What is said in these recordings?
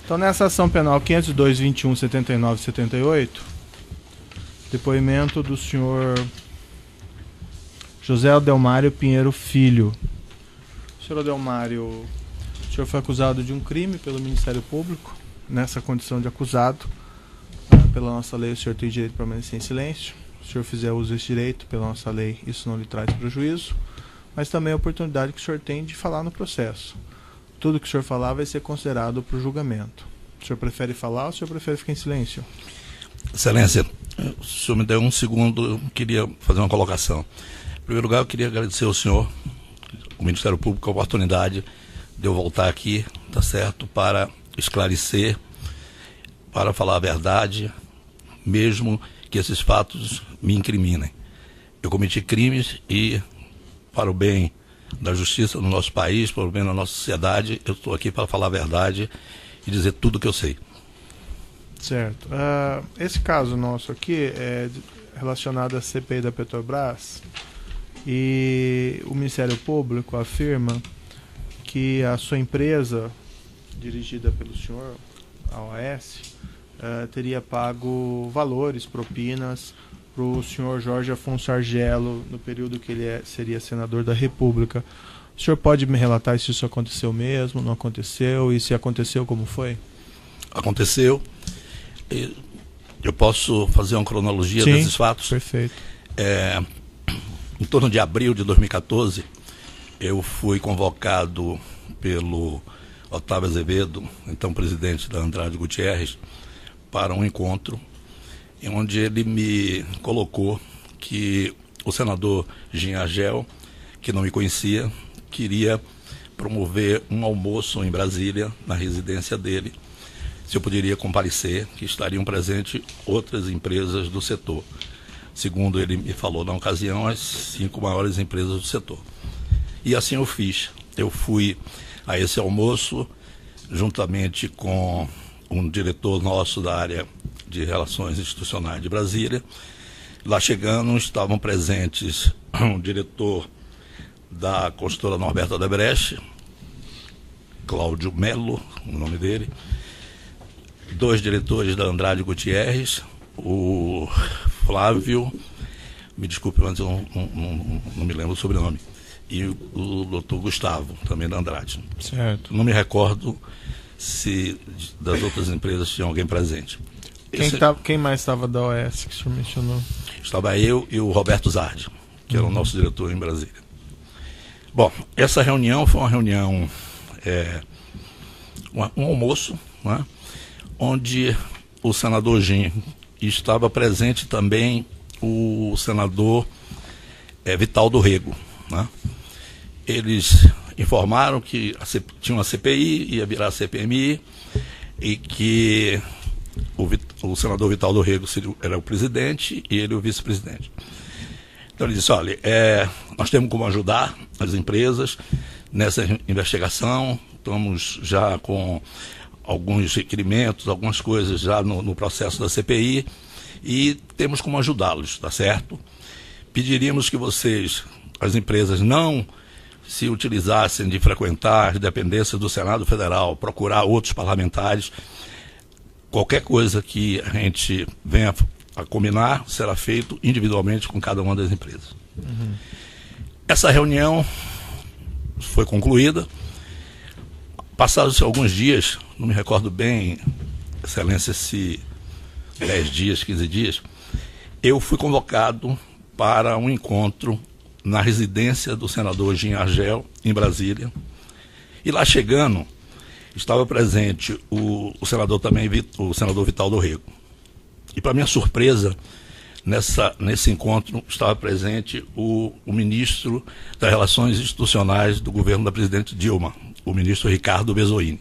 Então, nessa ação penal 502.21.79.78, depoimento do senhor José Adelmário Pinheiro Filho. Senhor Adelmário, o senhor foi acusado de um crime pelo Ministério Público, nessa condição de acusado. Pela nossa lei, o senhor tem direito de permanecer em silêncio. Se o senhor fizer uso desse direito, pela nossa lei, isso não lhe traz prejuízo, mas também a oportunidade que o senhor tem de falar no processo. Tudo que o senhor falar vai ser considerado para o julgamento. O senhor prefere falar ou o senhor prefere ficar em silêncio? Excelência, o senhor me deu um segundo, eu queria fazer uma colocação. Em primeiro lugar, eu queria agradecer ao senhor, o Ministério Público, a oportunidade de eu voltar aqui, tá certo, para esclarecer, para falar a verdade, mesmo que esses fatos me incriminem. Eu cometi crimes e, para o bem da justiça no nosso país, para o bem da nossa sociedade, eu estou aqui para falar a verdade e dizer tudo o que eu sei. Certo. Esse caso nosso aqui é relacionado à CPI da Petrobras e o Ministério Público afirma que a sua empresa, dirigida pelo senhor, a OAS, teria pago valores, propinas, para o senhor Jorge Afonso Argello no período que ele seria senador da República. O senhor pode me relatar se isso aconteceu mesmo, não aconteceu, e se aconteceu, como foi? Aconteceu. Eu posso fazer uma cronologia Sim, desses fatos? Perfeito. Em torno de abril de 2014, eu fui convocado pelo Otávio Azevedo, então presidente da Andrade Gutierrez, para um encontro onde ele me colocou que o senador Jean Argel, que não me conhecia, queria promover um almoço em Brasília, na residência dele, se eu poderia comparecer, que estariam presentes outras empresas do setor. Segundo ele me falou na ocasião, as 5 maiores empresas do setor. E assim eu fiz. Eu fui a esse almoço, juntamente com um diretor nosso da área de Relações Institucionais de Brasília. Lá chegando, estavam presentes um diretor da consultora Norberto Odebrecht, Cláudio Melo, o nome dele, 2 diretores da Andrade Gutierrez, o Flávio, me desculpe, mas eu não me lembro o sobrenome, e o doutor Gustavo, também da Andrade. Certo. Não me recordo se das outras empresas tinha alguém presente. Quem mais estava da OAS que o senhor mencionou? Estava eu e o Roberto Zardi, que era o nosso diretor em Brasília. Bom, essa reunião foi uma reunião, um almoço, né, onde o senador Jean estava presente também o senador Vital do Rego, né? Eles informaram que tinha uma CPI, ia virar CPMI, e que o senador Vital do Rego era o presidente e ele o vice-presidente. Então ele disse, olha, nós temos como ajudar as empresas nessa investigação, estamos já com alguns requerimentos, algumas coisas já no processo da CPI e temos como ajudá-los, tá certo? Pediríamos que vocês, as empresas, não se utilizassem de frequentar as dependências do Senado Federal, procurar outros parlamentares. Qualquer coisa que a gente venha a combinar será feito individualmente com cada uma das empresas. Uhum. Essa reunião foi concluída. Passados alguns dias, não me recordo bem, Excelência, se 10 dias, 15 dias, eu fui convocado para um encontro na residência do senador Jean Argel, em Brasília. E lá chegando, estava presente o senador também, o senador Vital do Rego. E para minha surpresa, nesse encontro estava presente o ministro das Relações Institucionais do governo da presidente Dilma, o ministro Ricardo Bezoini.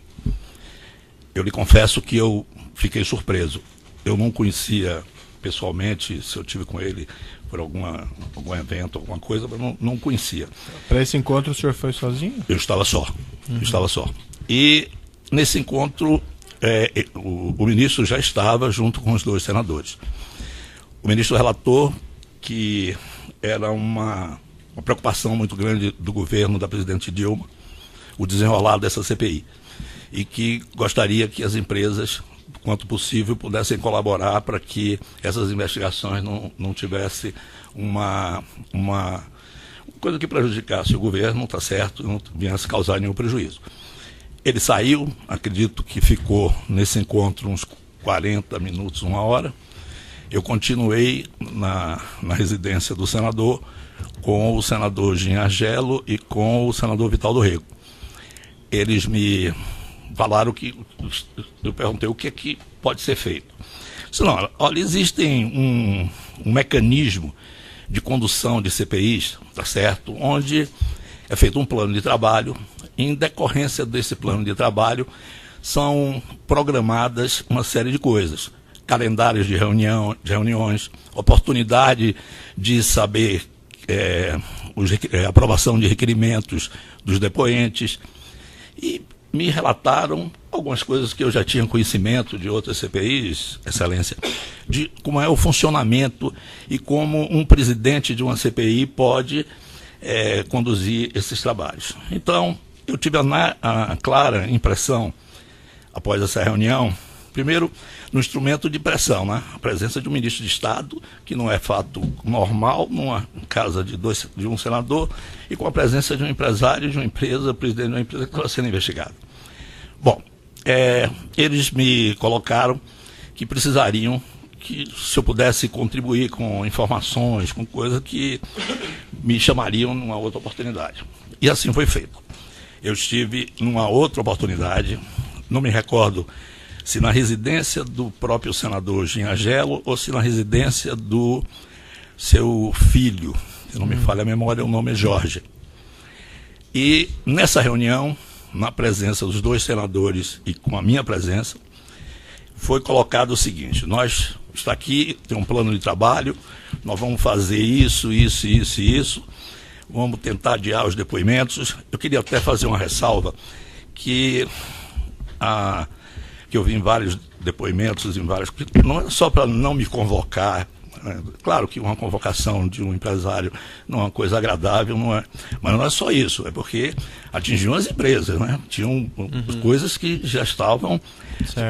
Eu lhe confesso que eu fiquei surpreso. Eu não conhecia pessoalmente, se eu tive com ele por algum evento, alguma coisa, mas não conhecia. Para esse encontro o senhor foi sozinho? Eu estava só. Eu estava só. E nesse encontro o ministro já estava junto com os 2 senadores. O ministro relatou que era uma preocupação muito grande do governo da presidente Dilma o desenrolar dessa CPI. e que gostaria que as empresas, quanto possível, pudessem colaborar para que essas investigações não tivessem uma coisa que prejudicasse o governo, está certo, não viesse causar nenhum prejuízo. Ele saiu, acredito que ficou nesse encontro uns 40 minutos, 1 hora. Eu continuei na residência do senador com o senador Jean Argelo e com o senador Vital do Rego. Eles me falaram que, eu perguntei o que é que pode ser feito. Disse, não, olha, existem um mecanismo de condução de CPIs, tá certo, onde é feito um plano de trabalho, e em decorrência desse plano de trabalho são programadas uma série de coisas, calendários de reuniões, oportunidade de saber aprovação de requerimentos dos depoentes, e me relataram algumas coisas que eu já tinha conhecimento de outras CPIs, Excelência, de como é o funcionamento e como um presidente de uma CPI pode conduzir esses trabalhos. Então, eu tive a clara impressão, após essa reunião, primeiro, no instrumento de pressão, né? A presença de um ministro de Estado, que não é fato normal numa casa de um senador, e com a presença de um empresário de uma empresa, presidente de uma empresa que estava sendo investigado. Bom, eles me colocaram que precisariam que, se eu pudesse contribuir com informações, com coisas que me chamariam numa outra oportunidade. E assim foi feito. Eu estive numa outra oportunidade, não me recordo se na residência do próprio senador Jean Argelo ou se na residência do seu filho, se não me falha a memória, o nome é Jorge. E nessa reunião, na presença dos dois senadores e com a minha presença, foi colocado o seguinte: está aqui, tem um plano de trabalho, nós vamos fazer isso, vamos tentar adiar os depoimentos. Eu queria até fazer uma ressalva que eu vi em vários depoimentos, não é só para não me convocar. Claro que uma convocação de um empresário não é uma coisa agradável, não é, mas não é só isso, é porque atingiu as empresas, né? Tinham coisas que já estavam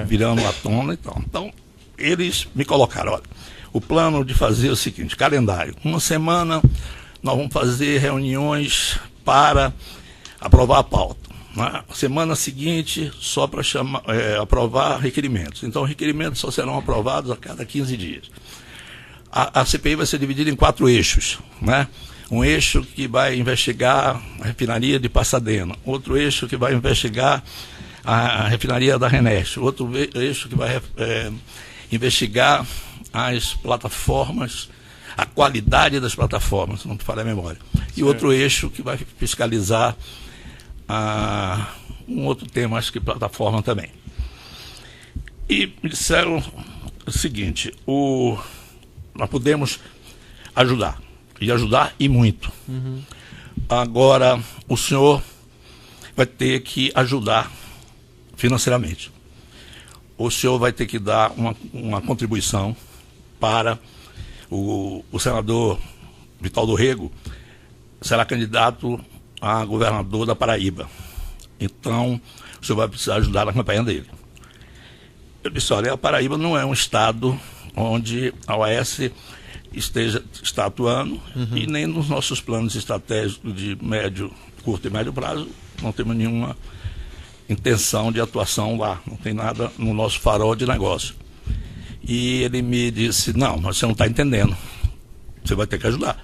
virando à tona e tal. Então, eles me colocaram, olha, o plano de fazer é o seguinte: calendário, uma semana nós vamos fazer reuniões para aprovar a pauta. Na semana seguinte, só para aprovar requerimentos. Então, requerimentos só serão aprovados a cada 15 dias. A CPI vai ser dividida em 4 eixos, né? Um eixo que vai investigar a refinaria de Pasadena, outro eixo que vai investigar a refinaria da RENEST, outro eixo que vai investigar as plataformas, a qualidade das plataformas, não me falha a memória. E outro eixo que vai fiscalizar um outro tema, acho que plataforma também. E me disseram o seguinte: nós podemos ajudar, e muito. Agora, o senhor vai ter que ajudar financeiramente. O senhor vai ter que dar uma contribuição para o senador Vital do Rego, será candidato a governador da Paraíba. Então, o senhor vai precisar ajudar na campanha dele. Eu disse, olha, a Paraíba não é um estado onde a OAS está atuando, e nem nos nossos planos estratégicos de curto e médio prazo, não temos nenhuma intenção de atuação lá, não tem nada no nosso farol de negócio. E ele me disse, não, mas você não está entendendo, você vai ter que ajudar.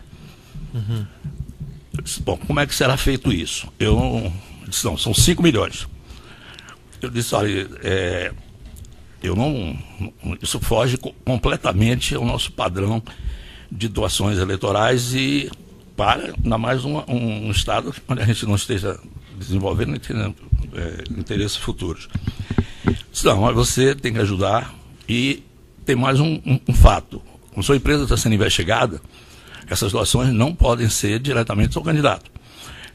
Eu disse, bom, como é que será feito isso? Eu disse, não, são 5 milhões. Eu disse, olha, isso foge completamente ao nosso padrão de doações eleitorais e para, ainda mais um estado onde a gente não esteja desenvolvendo interesses futuros. Não, mas você tem que ajudar. E tem mais um fato: como sua empresa está sendo investigada, essas doações não podem ser diretamente ao candidato.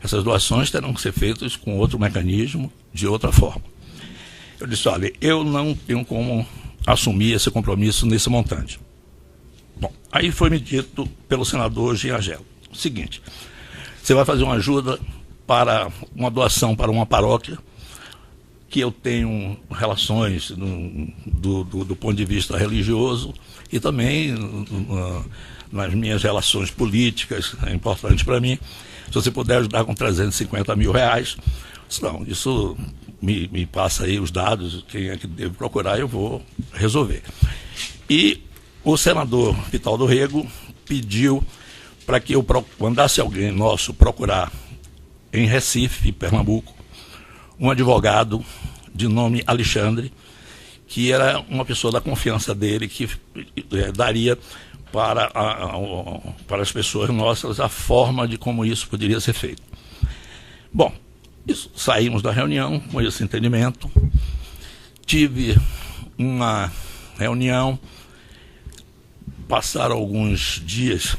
Essas doações terão que ser feitas com outro mecanismo, de outra forma. Eu disse, olha, eu não tenho como assumir esse compromisso nesse montante. Bom, aí foi me dito pelo senador Jean Argelo o seguinte: você vai fazer uma ajuda para uma doação para uma paróquia que eu tenho relações do ponto de vista religioso e também nas minhas relações políticas, é importante para mim. Se você puder ajudar com 350 mil reais, não, isso me passa aí os dados, quem é que devo procurar, eu vou resolver. E o senador Vital do Rego pediu para que eu mandasse alguém nosso procurar em Recife, Pernambuco, um advogado de nome Alexandre, que era uma pessoa da confiança dele, que daria para as pessoas nossas a forma de como isso poderia ser feito. Bom, saímos da reunião com esse entendimento. Tive uma reunião, passaram alguns dias,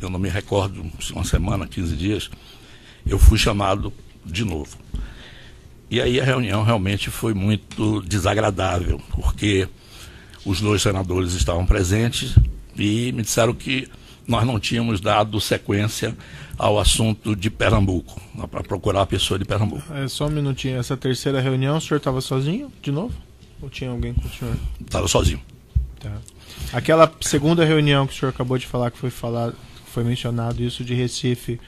eu não me recordo, se uma semana, 15 dias, eu fui chamado de novo. E aí a reunião realmente foi muito desagradável, porque os dois senadores estavam presentes e me disseram que nós não tínhamos dado sequência ao assunto de Pernambuco, para procurar a pessoa de Pernambuco. Só um minutinho, essa terceira reunião, o senhor estava sozinho de novo? Ou tinha alguém com o senhor? Estava sozinho. Tá. Aquela segunda reunião que o senhor acabou de falar, que foi mencionado isso de Recife,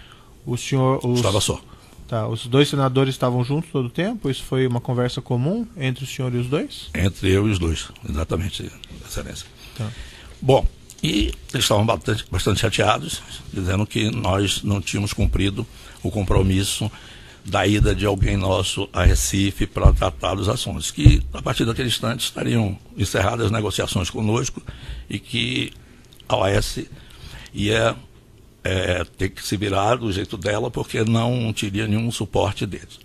o senhor... Estava só. Tá, os dois senadores estavam juntos todo o tempo? Isso foi uma conversa comum entre o senhor e os dois? Entre eu e os dois, exatamente, Excelência. Tá. Bom, e eles estavam bastante chateados, dizendo que nós não tínhamos cumprido o compromisso da ida de alguém nosso a Recife para tratar dos assuntos, que a partir daquele instante estariam encerradas as negociações conosco e que a OAS ia ter que se virar do jeito dela, porque não teria nenhum suporte deles.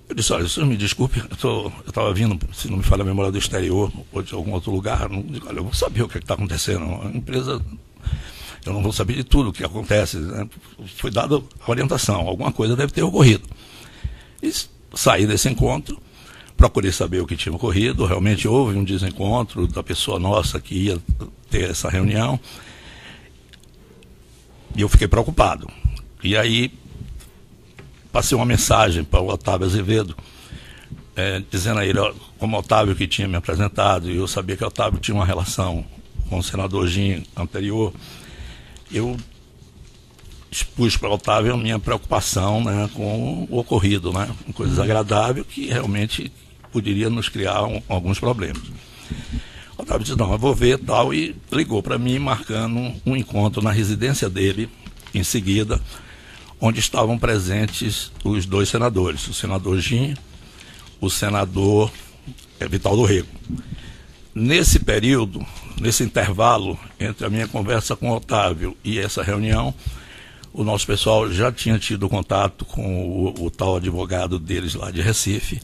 Eu disse, olha, senhor me desculpe, eu estava vindo, se não me falha a memória, do exterior ou de algum outro lugar, olha, eu vou saber o que está acontecendo. A empresa, eu não vou saber de tudo o que acontece, né? Foi dada a orientação, alguma coisa deve ter ocorrido. E saí desse encontro, procurei saber o que tinha ocorrido, realmente houve um desencontro da pessoa nossa que ia ter essa reunião, e eu fiquei preocupado. E aí passei uma mensagem para o Otávio Azevedo, dizendo a ele, como o Otávio que tinha me apresentado, e eu sabia que o Otávio tinha uma relação com o senador Gin anterior, eu expus para o Otávio a minha preocupação, né, com o ocorrido, né, uma coisa desagradável que realmente poderia nos criar alguns problemas. O Otávio disse, não, eu vou ver tal, e ligou para mim marcando um encontro na residência dele, em seguida, onde estavam presentes os dois senadores, o senador Gin, o senador Vital do Rego. Nesse período, nesse intervalo entre a minha conversa com o Otávio e essa reunião, o nosso pessoal já tinha tido contato com o tal advogado deles lá de Recife,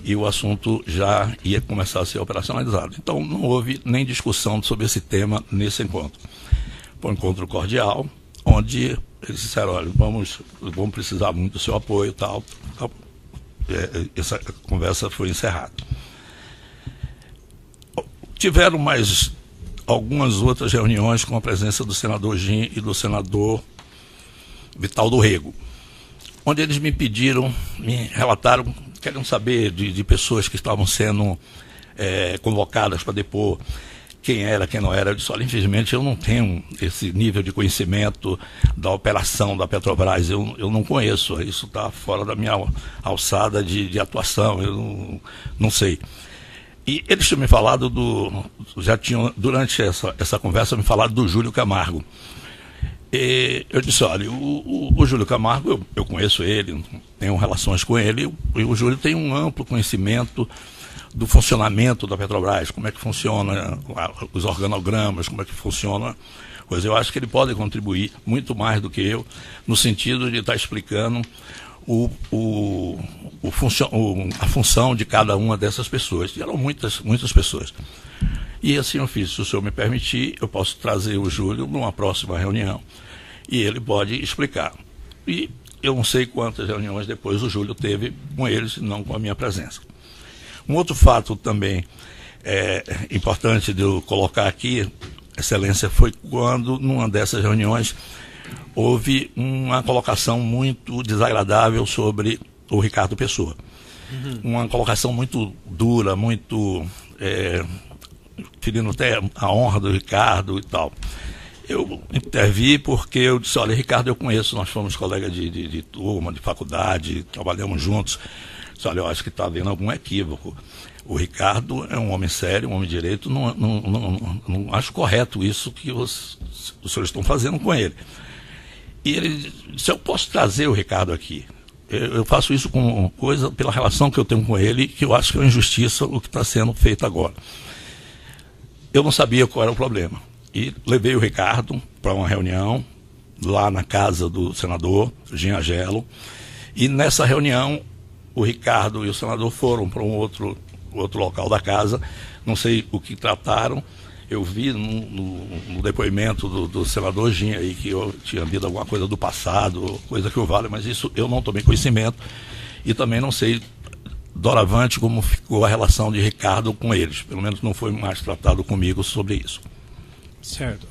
e o assunto já ia começar a ser operacionalizado. Então não houve nem discussão sobre esse tema nesse encontro. Foi um encontro cordial, onde eles disseram, olha, vamos precisar muito do seu apoio e tal. Essa conversa foi encerrada. Tiveram mais algumas outras reuniões com a presença do senador Gin e do senador Vital do Rego, onde eles me pediram, me relataram, queriam saber de pessoas que estavam sendo convocadas para depor, quem era, quem não era. Eu disse, olha, infelizmente eu não tenho esse nível de conhecimento da operação da Petrobras, eu não conheço, isso está fora da minha alçada de atuação, eu não sei. E eles tinham me falado já tinham, durante essa conversa, me falado do Júlio Camargo. E eu disse, olha, o Júlio Camargo, eu conheço ele, tenho relações com ele, e o Júlio tem um amplo conhecimento do funcionamento da Petrobras, como é que funciona os organogramas, como é que funciona. Pois eu acho que ele pode contribuir muito mais do que eu, no sentido de estar explicando a função de cada uma dessas pessoas. E eram muitas pessoas. E assim eu fiz, se o senhor me permitir, eu posso trazer o Júlio numa próxima reunião e ele pode explicar. E eu não sei quantas reuniões depois o Júlio teve com eles, não com a minha presença. Um outro fato também importante de eu colocar aqui, Excelência, foi quando, numa dessas reuniões, houve uma colocação muito desagradável sobre o Ricardo Pessoa. uma colocação muito dura, muito ferindo até a honra do Ricardo e tal. Eu intervi porque eu disse, olha, Ricardo, eu conheço, nós fomos colegas de turma, de faculdade, trabalhamos juntos. Disse, olha, eu acho que está havendo algum equívoco. O Ricardo é um homem sério, um homem de direito, não acho correto isso que os senhores estão fazendo com ele. E ele disse, eu posso trazer o Ricardo aqui. Eu faço isso com coisa, pela relação que eu tenho com ele, que eu acho que é uma injustiça o que está sendo feito agora. Eu não sabia qual era o problema. E levei o Ricardo para uma reunião lá na casa do senador Jean Agelo. E nessa reunião, o Ricardo e o senador foram para um outro local da casa. Não sei o que trataram. Eu vi no depoimento do senador Jean aí que eu tinha lido alguma coisa do passado, coisa que o vale, mas isso eu não tomei conhecimento. E também não sei doravante como ficou a relação de Ricardo com eles. Pelo menos não foi mais tratado comigo sobre isso. Certo.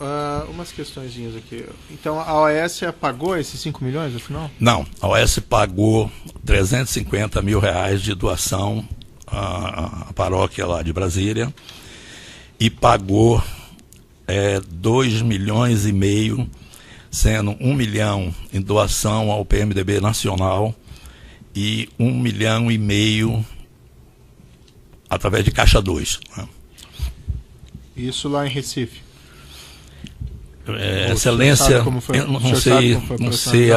Umas questõezinhas aqui. Então a OAS pagou esses 5 milhões, afinal? Não, a OAS pagou 350 mil reais de doação à paróquia lá de Brasília e pagou 2 milhões e meio, sendo 1 milhão em doação ao PMDB Nacional e 1 milhão e meio através de Caixa 2. Né? Isso lá em Recife? Excelência, eu não sei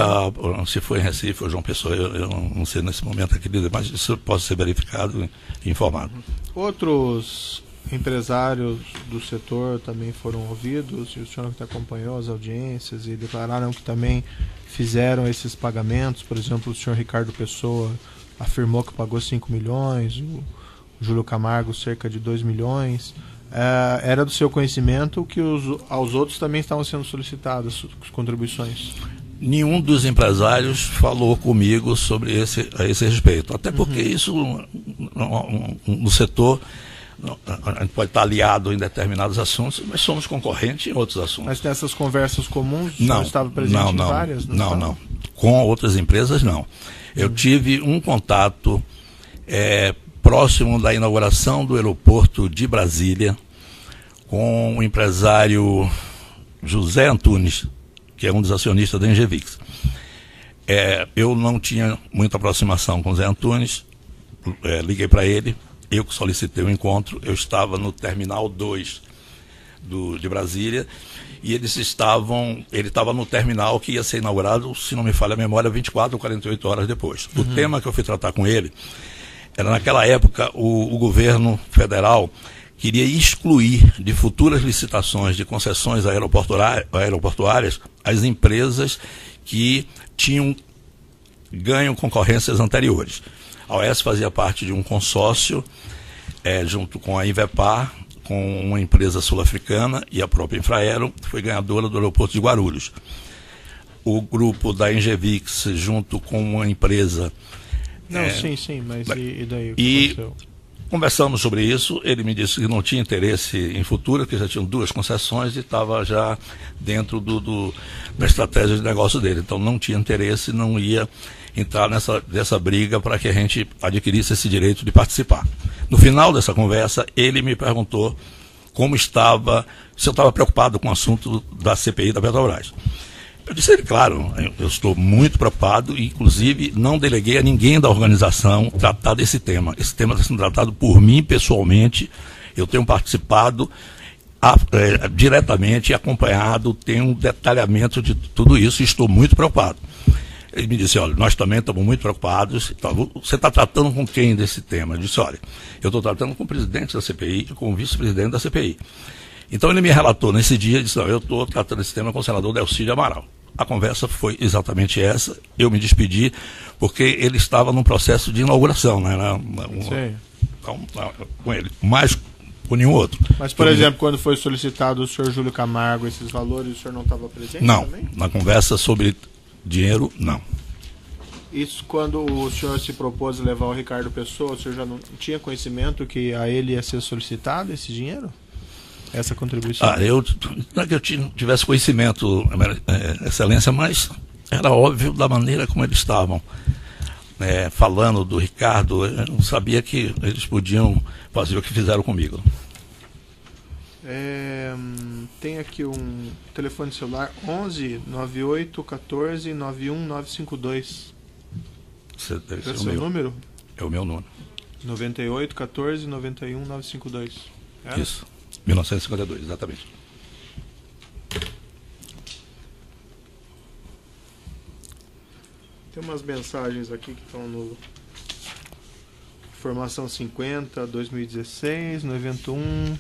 se foi em Recife ou João Pessoa, eu não sei nesse momento aqui, mas isso pode ser verificado e informado. Outros empresários do setor também foram ouvidos, e o senhor que acompanhou as audiências e declararam que também fizeram esses pagamentos. Por exemplo, o senhor Ricardo Pessoa afirmou que pagou 5 milhões, o Júlio Camargo cerca de 2 milhões. Era do seu conhecimento que aos outros também estavam sendo solicitadas contribuições? Nenhum dos empresários falou comigo sobre a esse respeito. Até porque isso, no setor, a gente pode estar aliado em determinados assuntos, mas somos concorrentes em outros assuntos. Mas nessas conversas comuns, o senhor estava presente em várias? Não. Com outras empresas, não. Eu tive um contato próximo da inauguração do aeroporto de Brasília, com o empresário José Antunes, que é um dos acionistas da Engevix. Eu não tinha muita aproximação com o Zé Antunes, liguei para ele, eu que solicitei o encontro, eu estava no Terminal 2 de Brasília, e ele estava no terminal que ia ser inaugurado, se não me falha a memória, 24 ou 48 horas depois. O tema que eu fui tratar com ele era, naquela época, o governo federal queria excluir de futuras licitações de concessões aeroportuárias as empresas que tinham ganho concorrências anteriores. A OAS fazia parte de um consórcio, junto com a Invepar, com uma empresa sul-africana, e a própria Infraero foi ganhadora do aeroporto de Guarulhos. O grupo da Engevix, junto com uma empresa... Sim, mas e daí o que aconteceu? Conversamos sobre isso, ele me disse que não tinha interesse em futuro, que já tinham 2 concessões e estava já dentro da estratégia de negócio dele. Então não tinha interesse, não ia entrar nessa briga para que a gente adquirisse esse direito de participar. No final dessa conversa, ele me perguntou como estava, se eu estava preocupado com o assunto da CPI da Petrobras. Eu disse a ele, claro, eu estou muito preocupado, e inclusive não deleguei a ninguém da organização tratar desse tema. Esse tema está sendo tratado por mim pessoalmente, eu tenho participado diretamente, acompanhado, tenho um detalhamento de tudo isso e estou muito preocupado. Ele me disse, olha, nós também estamos muito preocupados. Você está tratando com quem desse tema? Eu disse, olha, eu estou tratando com o presidente da CPI e com o vice-presidente da CPI. Então ele me relatou nesse dia, disse, não, eu estou tratando esse tema com o senador Delcídio Amaral. A conversa foi exatamente essa, eu me despedi, porque ele estava num processo de inauguração, né? Com ele, mais com nenhum outro. Mas, por exemplo, quando foi solicitado o senhor Júlio Camargo esses valores, o senhor não estava presente não, também? Na conversa sobre dinheiro, não. Isso quando o senhor se propôs levar o Ricardo Pessoa, o senhor já não tinha conhecimento que a ele ia ser solicitado esse dinheiro? Essa contribuição? Não é que eu tivesse conhecimento, Excelência, mas era óbvio da maneira como eles estavam. falando do Ricardo, eu não sabia que eles podiam fazer o que fizeram comigo. Tem aqui um telefone celular 11 98 14 91 952. Esse deve ser É o o seu meu. número? É o meu número. 98 14 91 952. Era? Isso. 1952, exatamente. Tem umas mensagens aqui que estão no Informação 50, 2016, no evento 1,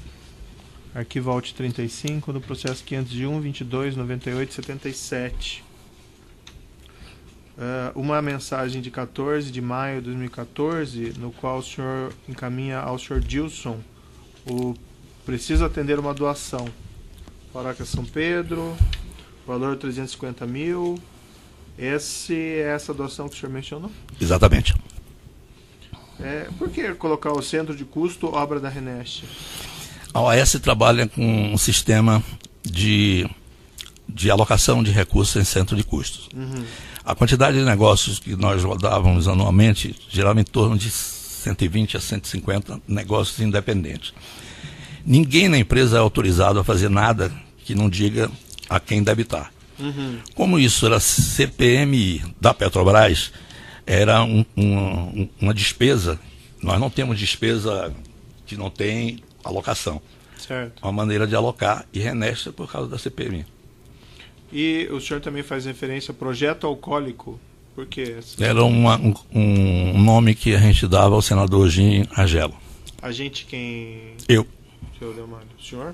arquivo alt 35, no processo 501, 22, 98, 77. Uma mensagem de 14 de maio de 2014, no qual o senhor encaminha ao senhor Dilson o preciso atender uma doação. Paróquia São Pedro, valor 350 mil. Essa doação que o senhor mencionou? Exatamente. Por que colocar o centro de custo obra da Reneste? A OAS trabalha com um sistema de alocação de recursos em centro de custos. Uhum. A quantidade de negócios que nós rodávamos anualmente girava em torno de 120 a 150 negócios independentes. Ninguém na empresa é autorizado a fazer nada que não diga a quem debitar. Uhum. Como isso era CPMI da Petrobras, era uma despesa. Nós não temos despesa que não tem alocação. Certo. Uma maneira de alocar e Reneste por causa da CPMI. E o senhor também faz referência a projeto alcoólico. Por quê? Era um nome que a gente dava ao senador Jim Argelo. A gente quem... Eu. Senhor Delmário, o senhor?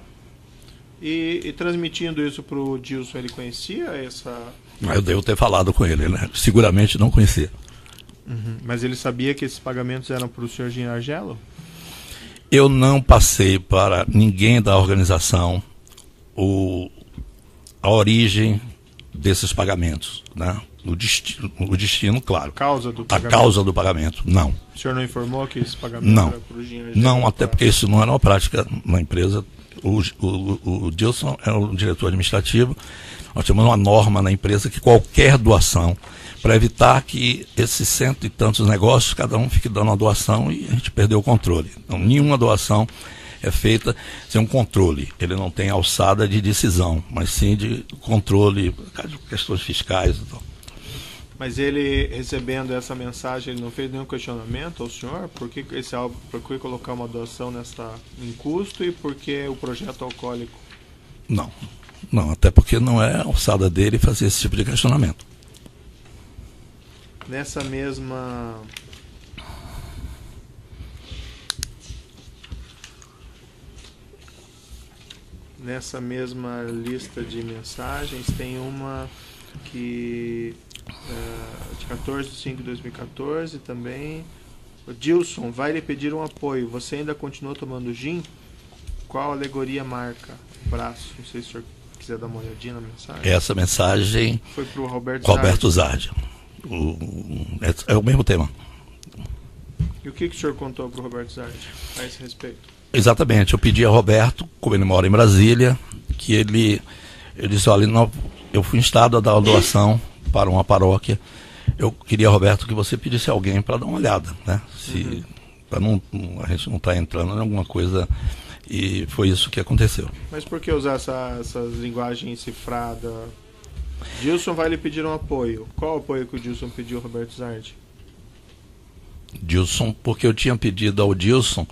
E transmitindo isso para o Dilson, ele conhecia essa... Eu devo ter falado com ele, né? Seguramente não conhecia. Uhum. Mas ele sabia que esses pagamentos eram para o senhor Jim Argelo? Eu não passei para ninguém da organização a origem desses pagamentos, né? O destino, claro. Causa do A pagamento? causa do pagamento, não. O senhor não informou que esse pagamento Não. era para o Jim Argelo? Não, até porque isso não era uma prática na empresa. O Dilson é o diretor administrativo. Nós temos uma norma na empresa que qualquer doação, para evitar que esses cento e tantos negócios, cada um fique dando uma doação e a gente perdeu o controle. Então, nenhuma doação é feita sem um controle. Ele não tem alçada de decisão, mas sim de controle, questões fiscais e tal. Mas ele, recebendo essa mensagem, ele não fez nenhum questionamento ao senhor? Por que colocar uma doação em custo e por que o projeto alcoólico? Não, até porque não é a alçada dele fazer esse tipo de questionamento. Nessa mesma lista de mensagens tem uma que de 14 de 5 de 2014 também. O Dilson vai lhe pedir um apoio. Você ainda continua tomando gin? Qual alegoria marca? Braço. Não sei se o senhor quiser dar uma olhadinha na mensagem. Essa mensagem foi para o Roberto Zardi. É o mesmo tema. E o que o senhor contou para o Roberto Zardi a esse respeito? Exatamente, eu pedi a Roberto, como ele mora em Brasília, que ele disse, olha, eu fui instado a dar uma doação para uma paróquia. Eu queria, Roberto, que você pedisse a alguém para dar uma olhada, né? Para a gente não estar entrando em alguma coisa, e foi isso que aconteceu. Mas por que usar essa linguagem cifrada? Dilson vai lhe pedir um apoio. Qual apoio que o Dilson pediu ao Roberto Zardi? Dilson, porque eu tinha pedido ao Dilson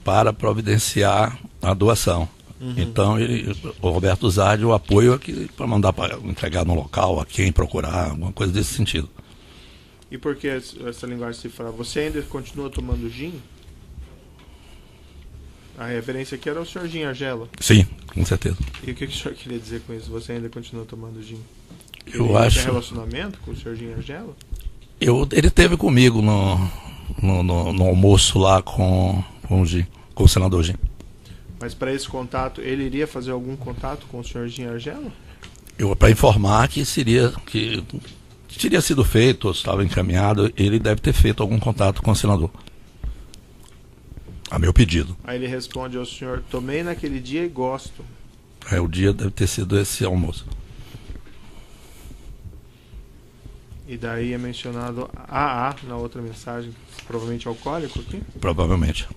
para providenciar a doação. Então, o Roberto Zardi, o apoio aqui para mandar para entregar no local, a quem procurar, alguma coisa desse sentido. E por que essa linguagem cifrada? Você ainda continua tomando gin? A referência aqui era o senhor Jim Argelo. Sim, com certeza. E o que o senhor queria dizer com isso? Você ainda continua tomando gin? Eu acho. Tem relacionamento com o senhor Jim Argelo? Ele esteve comigo no almoço lá com o senador Jim. Mas para esse contato, ele iria fazer algum contato com o senhor Jim Argelo? Para informar que teria sido feito, ou estava encaminhado, ele deve ter feito algum contato com o senador. A meu pedido. Aí ele responde ao senhor, tomei naquele dia e gosto. O dia deve ter sido esse almoço. E daí é mencionado AA na outra mensagem, provavelmente alcoólico aqui? Provavelmente.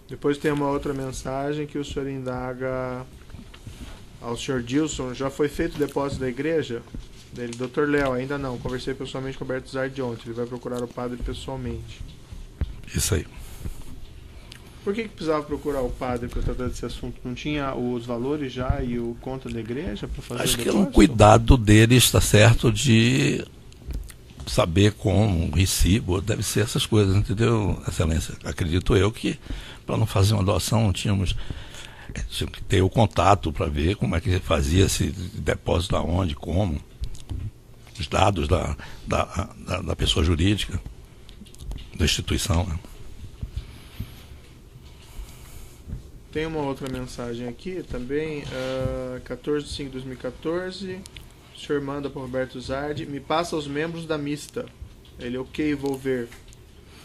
Depois tem uma outra mensagem que o senhor indaga ao senhor Dilson: já foi feito o depósito da igreja? Dele, Dr. Léo, ainda não. Conversei pessoalmente com o Alberto Zardi ontem. Ele vai procurar o padre pessoalmente. Isso aí. Por que precisava procurar o padre para tratar desse assunto? Não tinha os valores já e o conta da igreja para fazer Acho o que é depósito? um cuidado dele, está certo, de saber como, recibo, deve ser essas coisas, entendeu, Excelência? Acredito eu que para não fazer uma doação tinha que ter o contato para ver como é que fazia esse depósito, aonde, como, os dados da pessoa jurídica, da instituição, né? Tem uma outra mensagem aqui também, 14/5/2014. O senhor manda para o Roberto Zardi: me passa os membros da mista. Ele, ok, vou ver.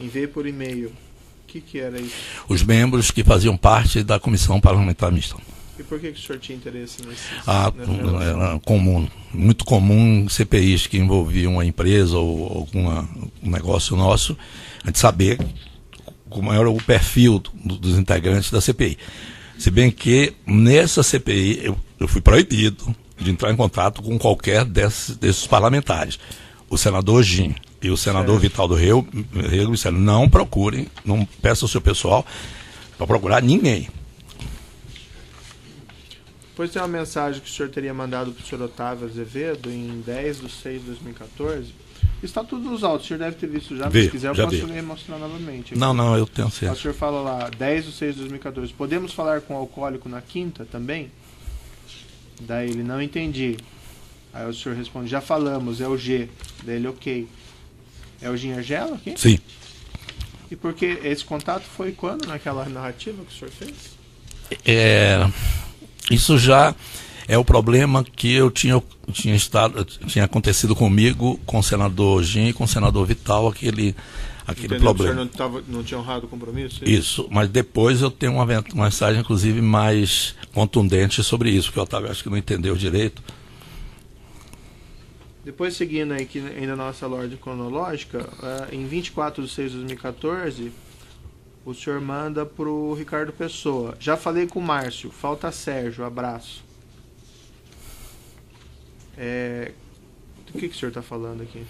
Enviei por e-mail. O que era isso? Os membros que faziam parte da comissão parlamentar mista. E por que o senhor tinha interesse nisso? Era comum, muito comum em CPIs que envolviam uma empresa ou algum negócio nosso, a gente saber como era o perfil dos integrantes da CPI. Se bem que nessa CPI eu fui proibido de entrar em contato com qualquer desses parlamentares. O senador Gin e o senador Vital do Rego disseram: não procurem, não peçam ao seu pessoal para procurar ninguém. Depois tem uma mensagem que o senhor teria mandado para o senhor Otávio Azevedo em 10/6/2014. Está tudo nos autos, o senhor deve ter visto já, mas se quiser eu posso mostrar novamente. Aqui. Não, eu tenho certeza. O senhor fala lá, 10/6/2014, podemos falar com o alcoólico na quinta também? Daí ele, não entendi. Aí o senhor responde: já falamos, é o G. Daí ele, ok. É o Gin Argelo aqui? Sim. E porque esse contato foi quando, naquela narrativa que o senhor fez? Isso já é o problema que eu tinha acontecido comigo, com o senador Gin e com o senador Vital, aquele problema. O senhor não tinha honrado o compromisso? Isso, mas depois eu tenho uma mensagem, inclusive, mais contundente sobre isso, que o Otávio acho que não entendeu direito. Depois, seguindo aí, que ainda na nossa ordem cronológica, em 24/6/2014, o senhor manda para o Ricardo Pessoa: já falei com o Márcio, falta Sérgio, abraço. Do que o senhor está falando aqui?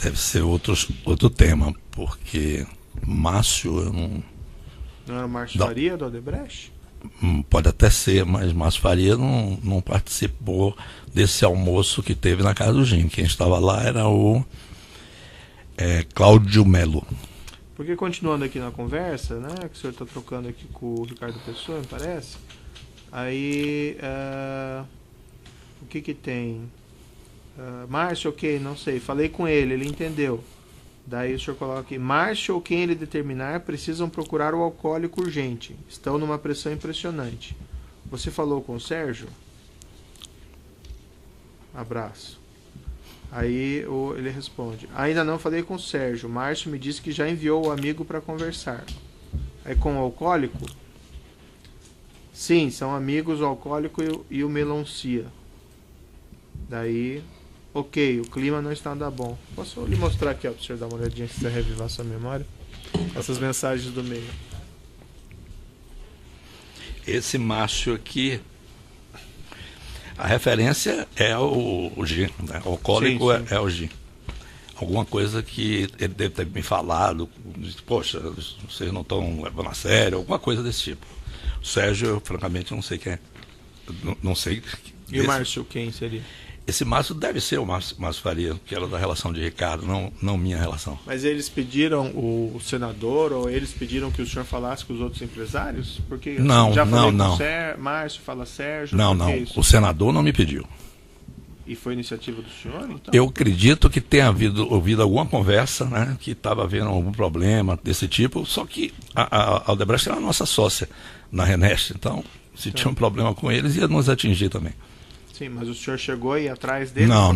Deve ser outro tema, porque Márcio, eu não... Não era o Márcio Faria do Odebrecht? Pode até ser, mas Márcio Faria não participou desse almoço que teve na casa do Gin. Quem estava lá era o Cláudio Melo. Porque continuando aqui na conversa, né, que o senhor está trocando aqui com o Ricardo Pessoa, me parece, aí o que tem? Márcio, ok, não sei, falei com ele entendeu. Daí o senhor coloca aqui: Márcio ou quem ele determinar precisam procurar o alcoólico urgente, estão numa pressão impressionante. Você falou com o Sérgio? Abraço. Aí ele responde: ainda não falei com o Sérgio, Márcio me disse que já enviou o amigo para conversar. Aí com o alcoólico? Sim, são amigos o alcoólico e o melancia. Daí, ok, o clima não está nada bom. Posso lhe mostrar aqui, para o senhor dar uma olhadinha, se você revivar sua memória? Essas mensagens do meio. Esse Márcio aqui, a referência é o Gin, né? O alcoólico sim. É o Gin. Alguma coisa que ele deve ter me falado, poxa, vocês não estão levando a sério, alguma coisa desse tipo. O Sérgio, eu, francamente, não sei quem é. Não sei. E o Márcio, quem seria? Esse Márcio deve ser o Márcio Faria, que era da relação de Ricardo, não minha relação. Mas eles pediram o senador, ou eles pediram que o senhor falasse com os outros empresários? Porque não, já falei não. Com Márcio, fala Sérgio. Não. O senador não me pediu. E foi iniciativa do senhor, então? Eu acredito que tenha ouvido alguma conversa, né, que estava havendo algum problema desse tipo, só que a Odebrecht era a nossa sócia na Renest, então se tinha um problema com eles, ia nos atingir também. Sim, mas o senhor chegou aí atrás dele? Não.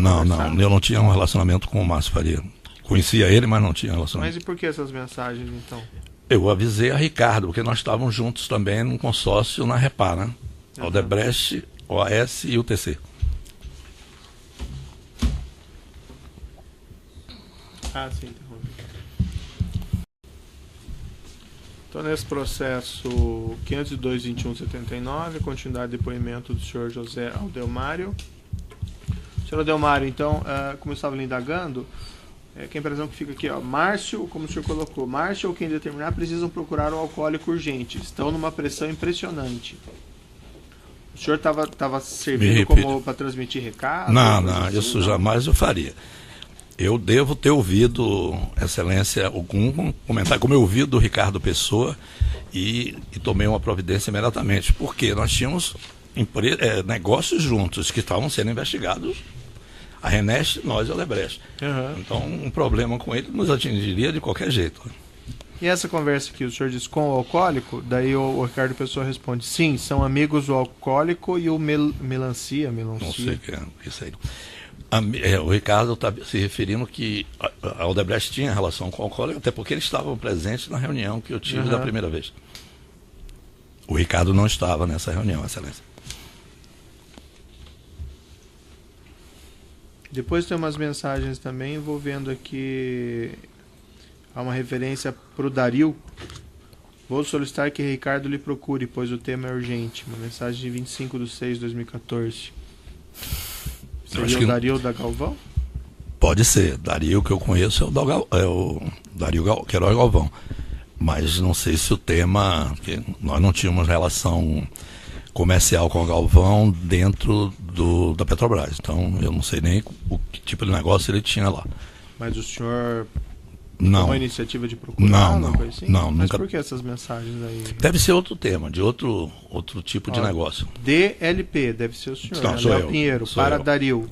Eu não tinha um relacionamento com o Márcio Faria. Conhecia ele, mas não tinha relacionamento. Mas e por que essas mensagens, então? Eu avisei a Ricardo, porque nós estávamos juntos também num consórcio na Repar, né? Odebrecht, OAS e UTC. Ah, sim, interrompi. Então, nesse processo 502.21.79, continuidade de depoimento do senhor José Aldelmário. Senhor Aldelmário, então, como eu estava lhe indagando, que a impressão que fica aqui, ó, Márcio, como o senhor colocou, Márcio ou quem determinar precisam procurar o alcoólico urgente. Estão numa pressão impressionante. O senhor estava servindo como para transmitir recado? Não, isso jamais eu faria. Eu devo ter ouvido, Excelência, algum comentário, como eu ouvi do Ricardo Pessoa, e tomei uma providência imediatamente, porque nós tínhamos negócios juntos que estavam sendo investigados, a Renest, nós e a Odebrecht. Então, um problema com ele nos atingiria de qualquer jeito. E essa conversa que o senhor disse com o alcoólico, daí o Ricardo Pessoa responde, sim, são amigos o alcoólico e o melancia. Não sei o que é isso aí. O Ricardo está se referindo que a Odebrecht tinha relação com o alcoólico, até porque eles estavam presentes na reunião que eu tive da primeira vez. O Ricardo não estava nessa reunião, Excelência. Depois tem umas mensagens também envolvendo aqui, há uma referência para o Dario. Vou solicitar que Ricardo lhe procure, pois o tema é urgente. Uma mensagem de 25/6/2014. Seria o Dario da Galvão? Pode ser. Dario que eu conheço é o Dario Queiroz Galvão. Mas não sei se o tema... Porque nós não tínhamos relação comercial com o Galvão dentro da Petrobras. Então eu não sei nem que tipo de negócio ele tinha lá. Mas o senhor... Não. Uma iniciativa de procurar? Não, assim? não. Mas nunca... por que essas mensagens aí? Deve ser outro tema, de outro tipo de negócio. DLP, deve ser o senhor. Não, sou eu. Pinheiro, para Dario.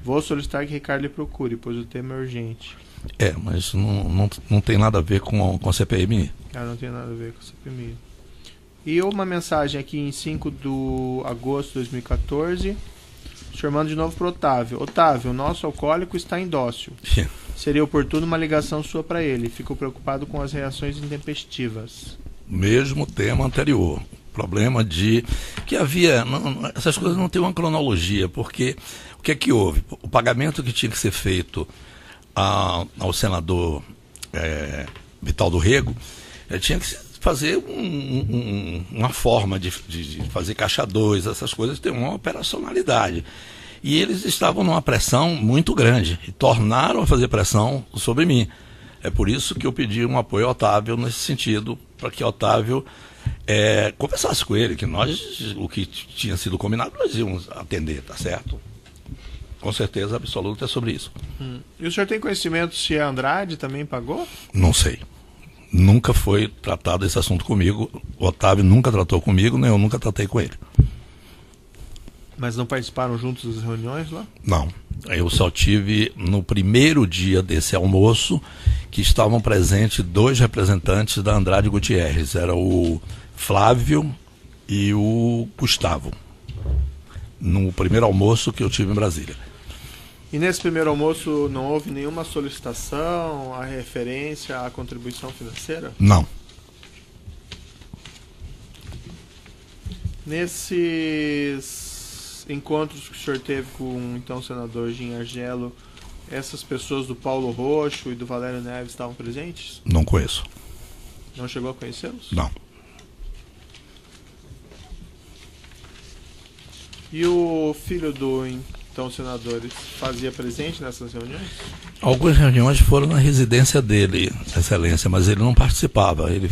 Vou solicitar que Ricardo lhe procure, pois o tema é urgente. Mas não tem nada a ver com a CPMI. Não tem nada a ver com a CPMI. E uma mensagem aqui em 5 de agosto de 2014. O senhor manda de novo para o Otávio. Otávio, o nosso alcoólico está indócil. Seria oportuno uma ligação sua para ele. Fico preocupado com as reações intempestivas. Mesmo tema anterior. Problema de... que havia... essas coisas não têm uma cronologia, porque o que é que houve? O pagamento que tinha que ser feito ao senador Vital do Rego, tinha que fazer uma forma de fazer caixa 2, essas coisas têm uma operacionalidade. E eles estavam numa pressão muito grande e tornaram a fazer pressão sobre mim. É por isso que eu pedi um apoio ao Otávio nesse sentido, para que Otávio conversasse com ele, que nós, o que tinha sido combinado, nós íamos atender, tá certo? Com certeza absoluta é sobre isso. E o senhor tem conhecimento se a Andrade também pagou? Não sei. Nunca foi tratado esse assunto comigo. O Otávio nunca tratou comigo, nem eu nunca tratei com ele. Mas não participaram juntos das reuniões lá? Não. Eu só tive no primeiro dia desse almoço que estavam presentes 2 representantes da Andrade Gutierrez. Era o Flávio e o Gustavo. No primeiro almoço que eu tive em Brasília. E nesse primeiro almoço não houve nenhuma solicitação, a referência à contribuição financeira? Não. Nesses encontros que o senhor teve com então, o senador Gin Argelo, essas pessoas do Paulo Roxo e do Valério Neves estavam presentes? Não conheço. Não chegou a conhecê-los? Não. E o filho do então senador fazia presente nessas reuniões? Algumas reuniões foram na residência dele, Excelência, mas ele não participava. Ele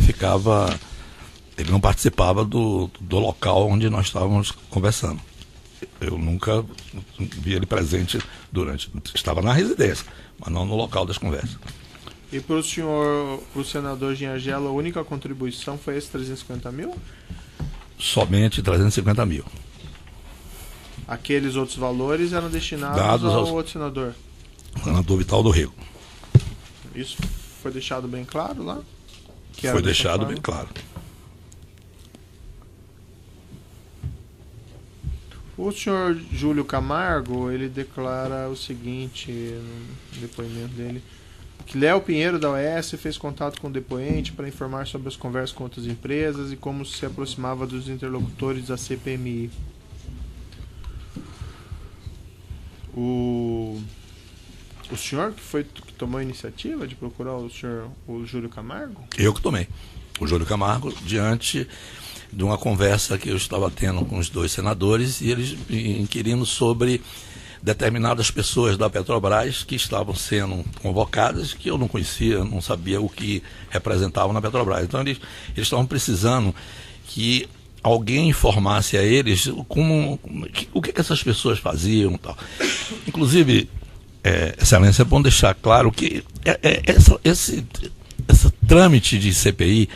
não participava do local onde nós estávamos conversando. Eu nunca vi ele presente estava na residência, mas não no local das conversas. E para o senador Gin Argelo, a única contribuição foi esse 350 mil? Somente 350 mil. Aqueles outros valores eram destinados ao outro senador? Senador Vital do Rego. Isso foi deixado bem claro lá? Foi deixado bem claro. O senhor Júlio Camargo, ele declara o seguinte no depoimento dele. que Léo Pinheiro, da OAS, fez contato com o depoente para informar sobre as conversas com outras empresas e como se aproximava dos interlocutores da CPMI. O senhor que tomou a iniciativa de procurar o Júlio Camargo? Eu que tomei. O Júlio Camargo, diante de uma conversa que eu estava tendo com os dois senadores, e eles inquirindo sobre determinadas pessoas da Petrobras que estavam sendo convocadas, que eu não conhecia, não sabia o que representavam na Petrobras. Então eles estavam precisando que alguém informasse a eles o que essas pessoas faziam e tal. Inclusive, Excelência, é bom deixar claro que esse trâmite de CPI,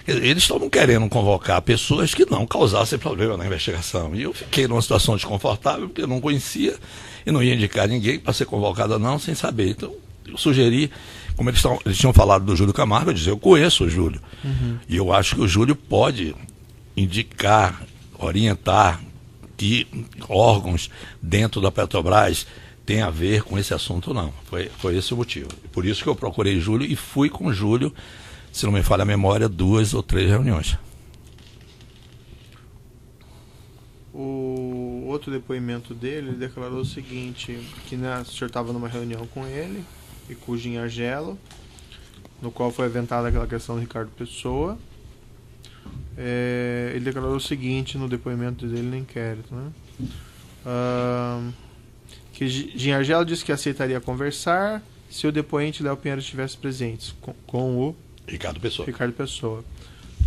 eles estavam querendo convocar pessoas que não causassem problema na investigação. E eu fiquei numa situação desconfortável, porque eu não conhecia e não ia indicar ninguém para ser convocado ou não, sem saber. Então, eu sugeri, como eles tinham falado do Júlio Camargo, eu disse, eu conheço o Júlio. Uhum. E eu acho que o Júlio pode indicar, orientar que órgãos dentro da Petrobras têm a ver com esse assunto, não. Foi esse o motivo. Por isso que eu procurei Júlio e fui com o Júlio, se não me falha a memória, 2 ou 3 reuniões. O outro depoimento dele, ele declarou o seguinte, que o senhor estava numa reunião com ele e com o Jim Argelo, no qual foi aventada aquela questão do Ricardo Pessoa. Ele declarou o seguinte no depoimento dele no inquérito, né? Que Jim Argelo disse que aceitaria conversar se o depoente Léo Pinheiro estivesse presente com o Ricardo Pessoa.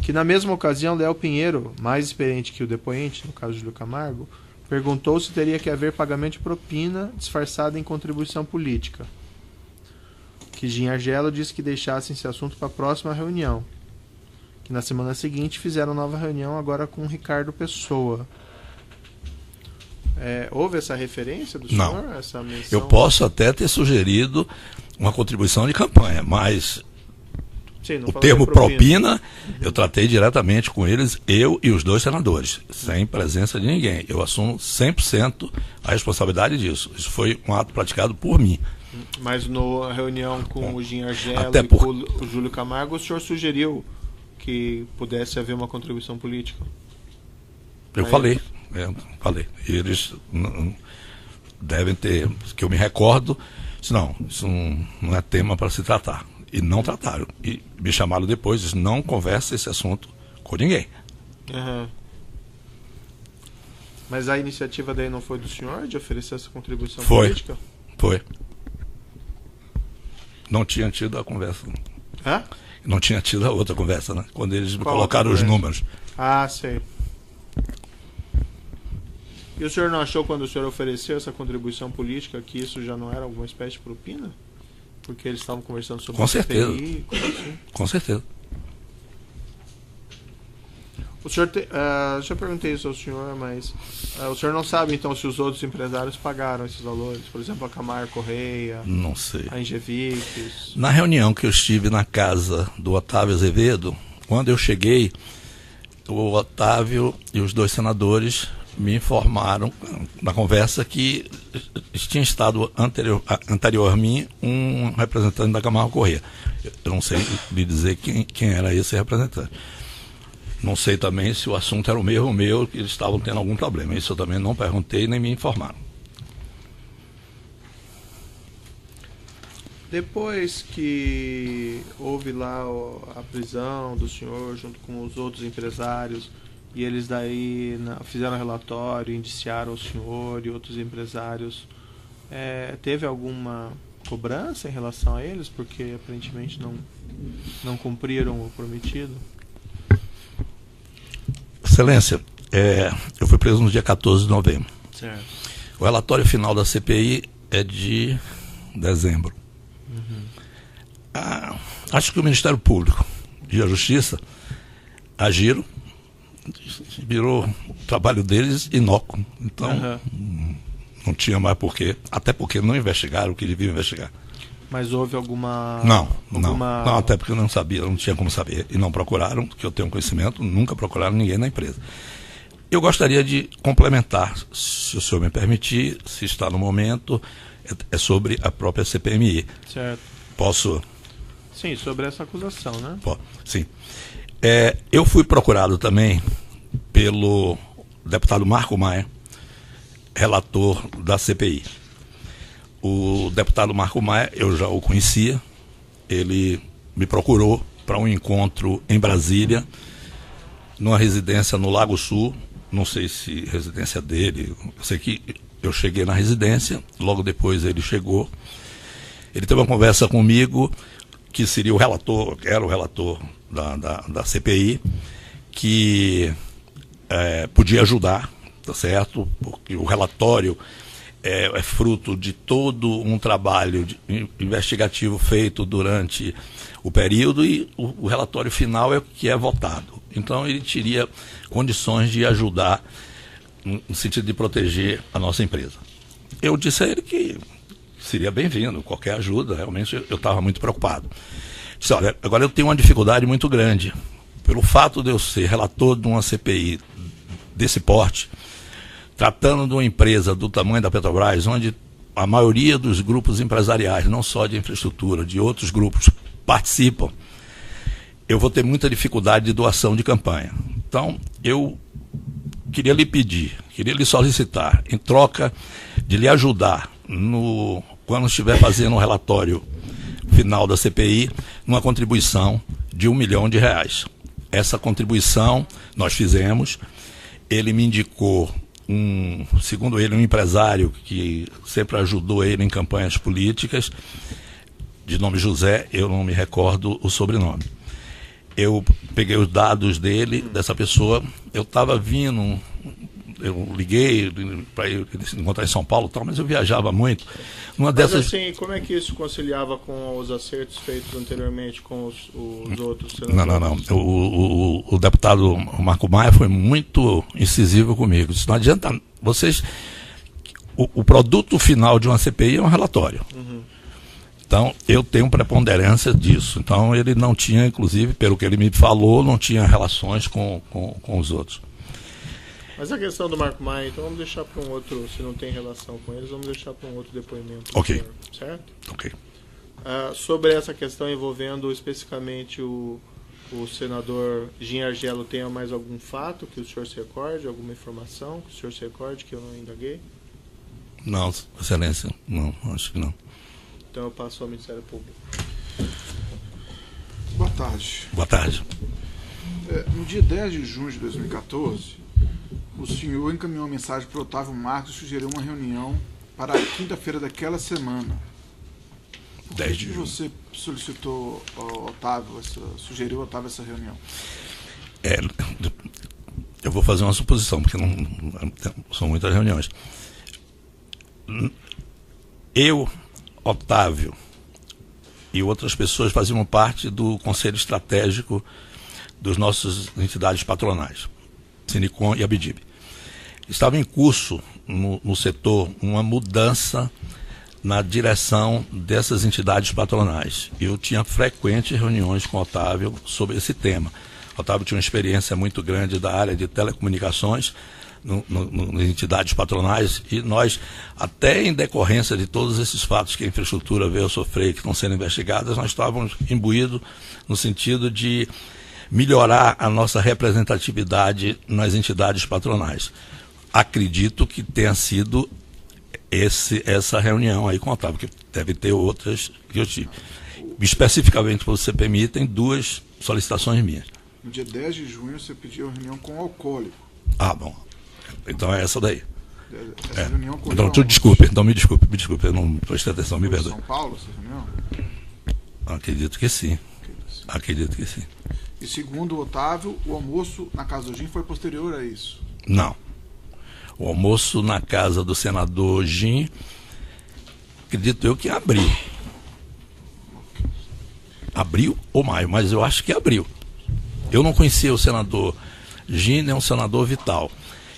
Que na mesma ocasião, Léo Pinheiro, mais experiente que o depoente, no caso de Júlio Camargo, perguntou se teria que haver pagamento de propina disfarçada em contribuição política. Que Jim Argelo disse que deixassem esse assunto para a próxima reunião. Que na semana seguinte fizeram nova reunião agora com o Ricardo Pessoa. Houve essa referência do senhor? Não. Essa menção? Eu posso até ter sugerido uma contribuição de campanha, mas sim, o termo propina, eu tratei diretamente com eles, eu e os 2 senadores, sem presença de ninguém. Eu assumo 100% a responsabilidade disso. Isso foi um ato praticado por mim. Mas na reunião com o Jim Argelo e com o Júlio Camargo, o senhor sugeriu que pudesse haver uma contribuição política? Eu falei. E eles devem ter, que eu me recordo, disse, não, isso não é tema para se tratar. E não trataram. E me chamaram depois, disse, não conversa esse assunto com ninguém. Uhum. Mas a iniciativa daí não foi do senhor de oferecer essa contribuição política? Foi. Não tinha tido a conversa. Não tinha tido a outra conversa, né? Quando eles me colocaram os números. Ah, sei. E o senhor não achou, quando o senhor ofereceu essa contribuição política, que isso já não era alguma espécie de propina? Porque eles estavam conversando sobre com certeza. CPI, assim? Com certeza. O senhor já perguntei isso ao senhor, mas o senhor não sabe então se os outros empresários pagaram esses valores? Por exemplo, a Camargo Correia, não sei. A Ingevix. Na reunião que eu estive na casa do Otávio Azevedo, quando eu cheguei, o Otávio e os 2 senadores me informaram na conversa que tinha estado anterior a mim um representante da Camargo Correia. Eu não sei lhe dizer quem era esse representante. Não sei também se o assunto era o mesmo meu, que eles estavam tendo algum problema. Isso eu também não perguntei nem me informaram. Depois que houve lá a prisão do senhor junto com os outros empresários, e eles daí fizeram relatório, indiciaram o senhor e outros empresários, teve alguma cobrança em relação a eles? Porque aparentemente não cumpriram o prometido? Excelência, eu fui preso no dia 14 de novembro. Certo. O relatório final da CPI é de dezembro. Uhum. Acho que o Ministério Público e a Justiça agiram, virou o trabalho deles inócuo. Então, não tinha mais porquê. Até porque não investigaram o que deviam investigar. Mas houve alguma... Não, até porque eu não sabia, não tinha como saber. E não procuraram, que eu tenho conhecimento, nunca procuraram ninguém na empresa. Eu gostaria de complementar, se o senhor me permitir, se está no momento, é sobre a própria CPMI. Certo. Posso? Sim, sobre essa acusação, né? Sim. Eu fui procurado também pelo deputado Marco Maia, relator da CPI. O deputado Marco Maia, eu já o conhecia, ele me procurou para um encontro em Brasília, numa residência no Lago Sul, não sei se residência dele, eu sei que eu cheguei na residência, logo depois ele chegou, ele teve uma conversa comigo, que seria o relator, era o relator da CPI, que podia ajudar, tá certo? Porque o relatório é fruto de todo um trabalho investigativo feito durante o período e o relatório final é o que é votado. Então ele teria condições de ajudar no sentido de proteger a nossa empresa. Eu disse a ele que seria bem-vindo, qualquer ajuda, realmente eu estava muito preocupado. Disse, olha, agora eu tenho uma dificuldade muito grande, pelo fato de eu ser relator de uma CPI desse porte, tratando de uma empresa do tamanho da Petrobras, onde a maioria dos grupos empresariais, não só de infraestrutura, de outros grupos, participam, eu vou ter muita dificuldade de doação de campanha. Então, eu queria lhe pedir, queria lhe solicitar, em troca de lhe ajudar quando estiver fazendo um relatório final da CPI, uma contribuição de R$1 milhão. Essa contribuição nós fizemos, ele me indicou segundo ele, um empresário que sempre ajudou ele em campanhas políticas, de nome José, eu não me recordo o sobrenome. Eu peguei os dados dessa pessoa, eu estava vindo, eu liguei para ele encontrar em São Paulo, mas eu viajava muito. Mas assim, como é que isso conciliava com os acertos feitos anteriormente com os outros senadores? Não. O deputado Marco Maia foi muito incisivo comigo. Disse, não adianta, vocês... O produto final de uma CPI é um relatório. Uhum. Então, eu tenho preponderância disso. Então, ele não tinha, inclusive, pelo que ele me falou, não tinha relações com os outros. Mas a questão do Marco Maia, então vamos deixar para um outro, se não tem relação com eles, vamos deixar para um outro depoimento. Ok. Senhor, certo? Ok. Sobre essa questão envolvendo especificamente o senador Gin Argelo, tem mais algum fato que o senhor se recorde, alguma informação que o senhor se recorde que eu não indaguei? Não, excelência, não, acho que não. Então eu passo ao Ministério Público. Boa tarde. Boa tarde. No dia 10 de junho de 2014, o senhor encaminhou uma mensagem para o Otávio Marcos e sugeriu uma reunião para a quinta-feira daquela semana. Por 10 de que junho. você solicitou ao Otávio, sugeriu ao Otávio essa reunião? Eu vou fazer uma suposição, porque não são muitas reuniões. Eu, Otávio e outras pessoas faziam parte do Conselho Estratégico das nossas entidades patronais, Sinicom e Abdib. Estava em curso no setor uma mudança na direção dessas entidades patronais. Eu tinha frequentes reuniões com o Otávio sobre esse tema. O Otávio tinha uma experiência muito grande da área de telecomunicações, nas entidades patronais, e nós, até em decorrência de todos esses fatos que a infraestrutura veio a sofrer e que estão sendo investigadas, nós estávamos imbuídos no sentido de melhorar a nossa representatividade nas entidades patronais. Acredito que tenha sido essa reunião aí com o Otávio, que deve ter outras que eu tive. Especificamente para o CPMI, tem 2 solicitações minhas. No dia 10 de junho, você pediu uma reunião com o alcoólico. Bom. Então é essa daí. Essa reunião com então, me desculpe, eu não prestei atenção, me perdoe. São Paulo, essa reunião? Acredito que sim. Acredito que sim. E segundo o Otávio, o almoço na casa do Gin foi posterior a isso? Não. O almoço na casa do senador Gin, acredito eu que abriu. Abril ou maio, mas eu acho que abriu. Eu não conhecia o senador Gin nem o senador Vital.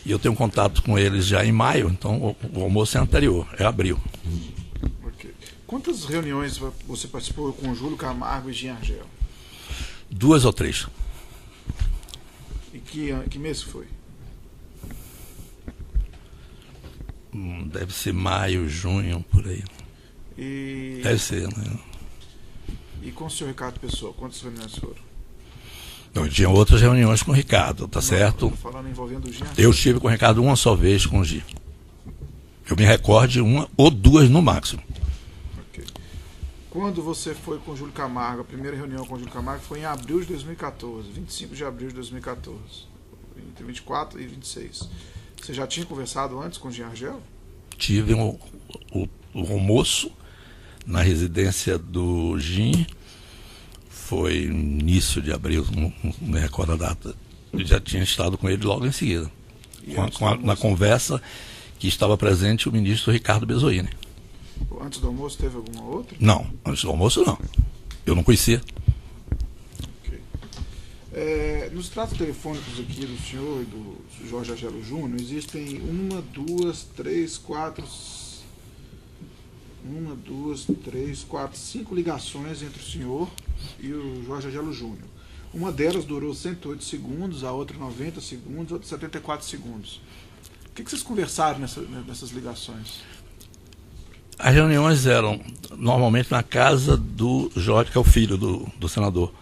E eu tenho contato com eles já em maio, então o almoço é anterior, é abril. Okay. Quantas reuniões você participou com Júlio Camargo e Gin Argelo? 2 ou 3. E que mês foi? Deve ser maio, junho, por aí. E, Deve ser, né? e com o senhor Ricardo Pessoa, quantas reuniões foram? Eu tinha outras reuniões com o Ricardo, tá certo? Falando envolvendo o Jean. Eu estive com o Ricardo uma só vez com o Gi. Eu me recordo de uma ou duas no máximo. Ok. Quando você foi com o Júlio Camargo, a primeira reunião com o Júlio Camargo foi em abril de 2014, 25 de abril de 2014, entre 24 e 26. Você já tinha conversado antes com o Jean Argel? Tive o almoço na residência do Gin, foi início de abril, não me recordo a data. Eu já tinha estado com ele logo em seguida, na conversa que estava presente o ministro Ricardo Bezoini. Antes do almoço teve alguma outra? Não, antes do almoço não. Eu não conhecia. Ok. Nos tratos telefônicos aqui do senhor e do Jorge Argelo Júnior, existem 5 ligações entre o senhor e o Jorge Argelo Júnior. Uma delas durou 108 segundos, a outra 90 segundos, a outra 74 segundos. O que vocês conversaram nessas ligações? As reuniões eram normalmente na casa do Jorge, que é o filho do senador.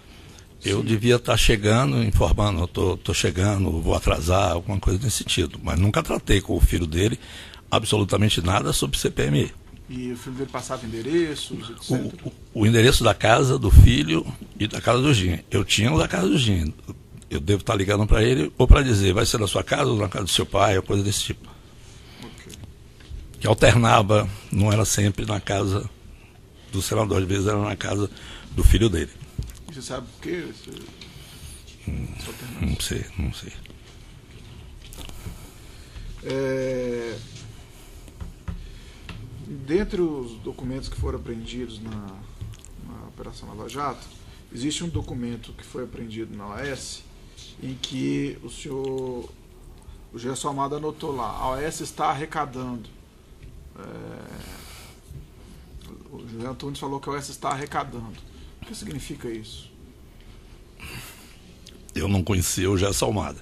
Eu devia estar chegando, informando, estou chegando, vou atrasar, alguma coisa nesse sentido. Mas nunca tratei com o filho dele absolutamente nada sobre CPMI. E o filho dele passava endereços, etc? O endereço da casa do filho e da casa do Gin. Eu tinha o da casa do Gin. Eu devo estar ligando para ele ou para dizer, vai ser na sua casa ou na casa do seu pai, ou coisa desse tipo. Okay. Que alternava, não era sempre na casa do senador, às vezes era na casa do filho dele. Você sabe por quê? Não sei. Dentre os documentos que foram apreendidos na Operação Lava Jato, existe um documento que foi apreendido na OAS em que o Gerson Almada anotou lá, a OAS está arrecadando. O José Antunes falou que a OAS está arrecadando. O que significa isso? Eu não conhecia o Gerson Almada.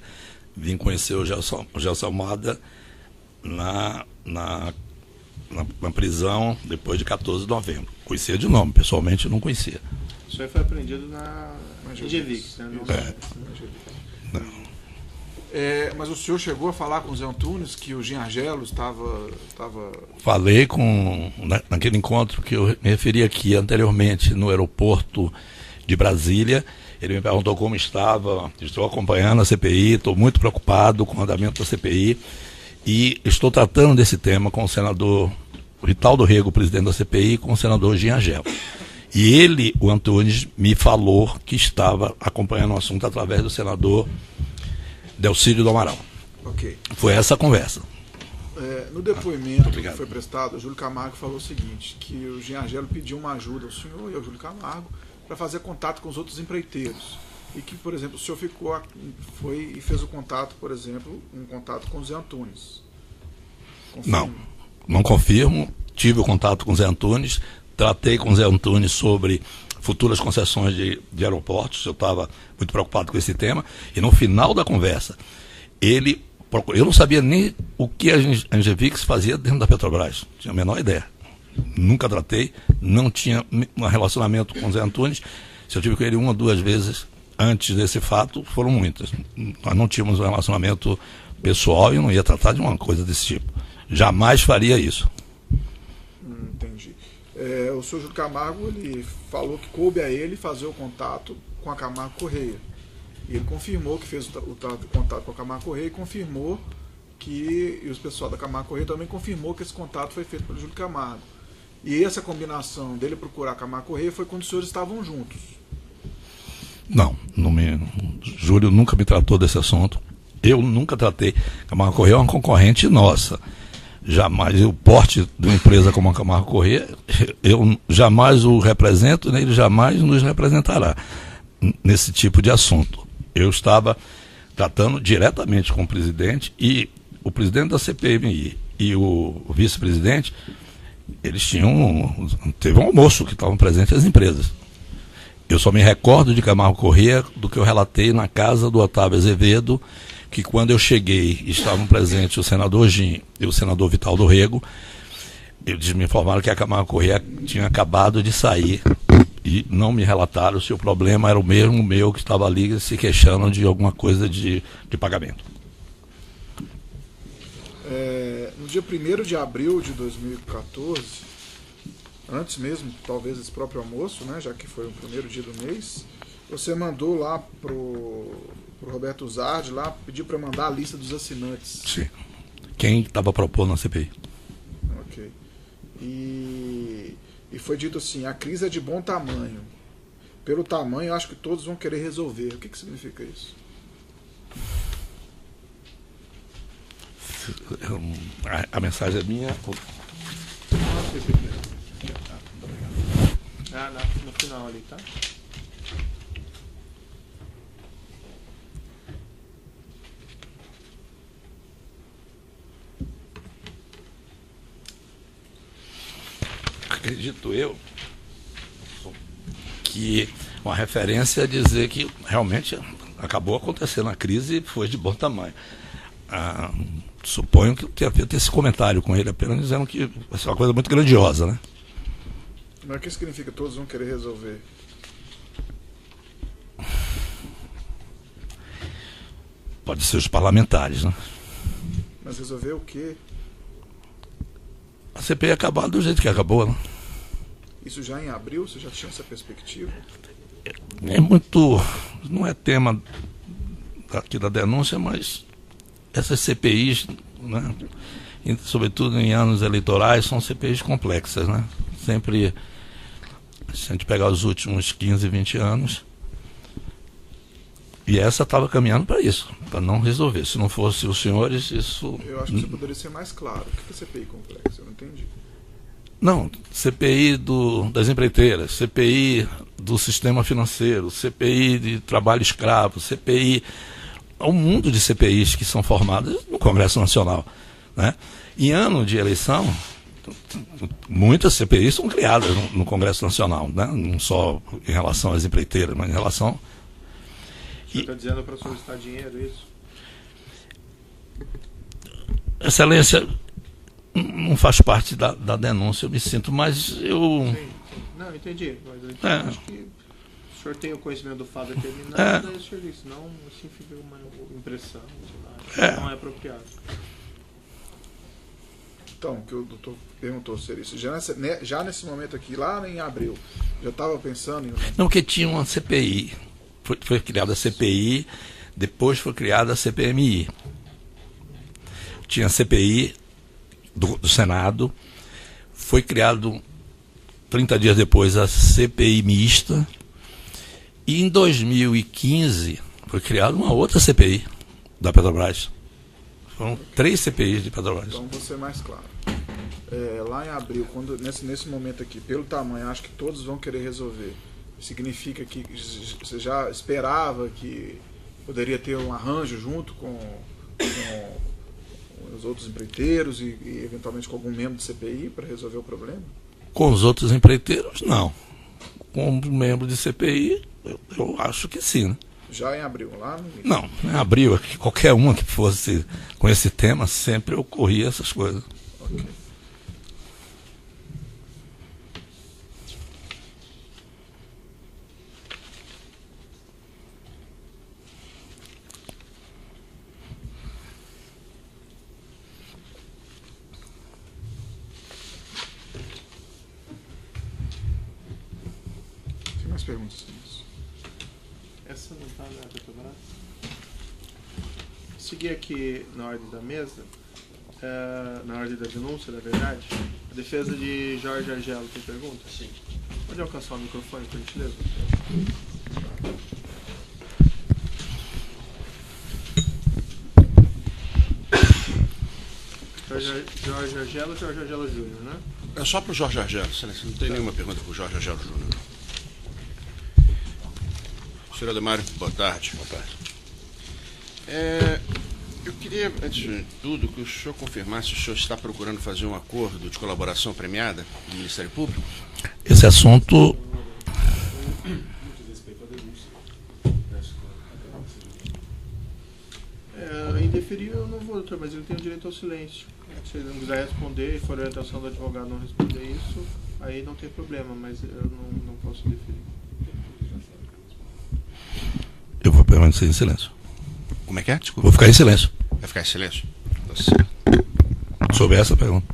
Vim conhecer o Gerson Almada na prisão depois de 14 de novembro. Conhecia de nome, pessoalmente eu não conhecia. Isso aí foi apreendido na Engevix, né? Mas o senhor chegou a falar com o Zé Antunes que o Jean Argelo estava... Falei naquele encontro que eu me referi aqui anteriormente no aeroporto de Brasília. Ele me perguntou como estava. Estou acompanhando a CPI, estou muito preocupado com o andamento da CPI e estou tratando desse tema com o senador Vital do Rego, presidente da CPI, e com o senador Jean Argel. E ele, o Antunes, me falou que estava acompanhando o assunto através do senador Delcídio do Amaral. Ok. Foi essa a conversa. No depoimento que foi prestado, o Júlio Camargo falou o seguinte, que o Jean Argelo pediu uma ajuda ao senhor e ao Júlio Camargo para fazer contato com os outros empreiteiros. E que, por exemplo, o senhor foi e fez o contato, por exemplo, um contato com o Zé Antunes. Confirma? Não confirmo. Tive o contato com o Zé Antunes, tratei com o Zé Antunes sobre futuras concessões de aeroportos. Eu estava muito preocupado com esse tema. E no final da conversa, eu não sabia nem o que a Engevix fazia dentro da Petrobras. Tinha a menor ideia. Nunca tratei, não tinha um relacionamento com o Zé Antunes. Se eu tive com ele uma ou duas vezes antes desse fato, foram muitas. Nós não tínhamos um relacionamento pessoal e eu não ia tratar de uma coisa desse tipo. Jamais faria isso. Entendi. O senhor Júlio Camargo, ele falou que coube a ele fazer o contato com a Camargo Correia. E ele confirmou que fez o contato com a Camargo Correia e confirmou e os pessoal da Camargo Correia também confirmou que esse contato foi feito pelo Júlio Camargo. E essa combinação dele procurar a Camargo Correia foi quando os senhores estavam juntos. Não Júlio nunca me tratou desse assunto. Eu nunca tratei. Camargo Correia é uma concorrente nossa. Jamais, o porte de uma empresa como a Camargo Correia, eu jamais o represento, nem ele jamais nos representará nesse tipo de assunto. Eu estava tratando diretamente com o presidente e o presidente da CPMI e o vice-presidente, eles teve um almoço que estavam presentes as empresas. Eu só me recordo de Camargo Correia do que eu relatei na casa do Otávio Azevedo, que quando eu cheguei estavam presentes o senador Gin e o senador Vital do Rego. Eles me informaram que a Camargo Corrêa tinha acabado de sair e não me relataram se o problema era o mesmo meu que estava ali se queixando de alguma coisa de pagamento. No dia 1º de abril de 2014, antes mesmo, talvez, desse próprio almoço, né, já que foi o primeiro dia do mês, você mandou lá pro Roberto Zardi lá, pediu para mandar a lista dos assinantes. Sim. Quem estava propondo na CPI. Ok. E foi dito assim, a crise é de bom tamanho. Pelo tamanho, eu acho que todos vão querer resolver. O que significa isso? A mensagem é minha. No final ali, tá? Acredito eu que uma referência a dizer que realmente acabou acontecendo a crise e foi de bom tamanho. Suponho que tenha feito esse comentário com ele, apenas dizendo que vai ser uma coisa muito grandiosa, né? Mas o que significa que todos vão querer resolver? Pode ser os parlamentares, né? Mas resolver o quê? A CPI acabar do jeito que acabou, né? Isso já em abril? Você já tinha essa perspectiva? Não é tema aqui da denúncia, mas essas CPIs, né, sobretudo em anos eleitorais, são CPIs complexas, né? Sempre, se a gente pegar os últimos 15, 20 anos, e essa estava caminhando para isso, para não resolver. Se não fosse os senhores, isso... Eu acho que você poderia ser mais claro. O que é CPI complexa? Eu não entendi. Não, CPI das empreiteiras, CPI do sistema financeiro, CPI de trabalho escravo, CPI... Há um mundo de CPIs que são formadas no Congresso Nacional, né? Em ano de eleição, muitas CPIs são criadas no Congresso Nacional, né? Não só em relação às empreiteiras, mas em relação... Você está dizendo para solicitar dinheiro, isso? Excelência, não faz parte da denúncia, eu me sinto, mas eu... Sim. Não, entendi, mas eu acho que o senhor tem o conhecimento do fato determinado, daí o senhor disse, não, assim fica uma impressão, não é apropriado. Então, o que o doutor perguntou seria isso. Já nesse momento aqui, lá em abril, já estava pensando em... Não, porque tinha uma CPI. Foi criada a CPI, depois foi criada a CPMI. Tinha a CPI do Senado, foi criado 30 dias depois a CPI mista, e em 2015 foi criada uma outra CPI da Petrobras. Foram 3 CPIs de Petrobras. Então, vou ser mais claro. Lá em abril, nesse momento aqui, pelo tamanho, acho que todos vão querer resolver. Significa que você já esperava que poderia ter um arranjo junto com os outros empreiteiros e eventualmente com algum membro de CPI para resolver o problema? Com os outros empreiteiros, não. Com um membro de CPI, eu acho que sim, né? Já em abril, lá no início? Não, em abril, qualquer uma que fosse com esse tema, sempre ocorria essas coisas. Ok. Tem mais perguntas? Essa não está na Petrobras? Seguir aqui na ordem da mesa, na ordem da denúncia, na verdade, a defesa de Jorge Argelo tem pergunta? Sim. Pode alcançar o microfone, por gentileza? Jorge Argelo ou Jorge Argelo Júnior, né? É só para o Jorge Argelo, excelência. Não tem nenhuma pergunta para o Jorge Argelo Júnior. Senhor Ademário, boa tarde. Boa tarde. Eu queria, antes de tudo, que o senhor confirmasse se o senhor está procurando fazer um acordo de colaboração premiada com o Ministério Público. Esse assunto... favor, doutor, mas ele tem o direito ao silêncio. Se ele não quiser responder e for orientação do advogado não responder isso, aí não tem problema, mas eu não posso definir. Eu vou permanecer em silêncio. Como é que é? Desculpa. Vou ficar em silêncio Vai ficar em silêncio? Tá certo. sobre essa pergunta.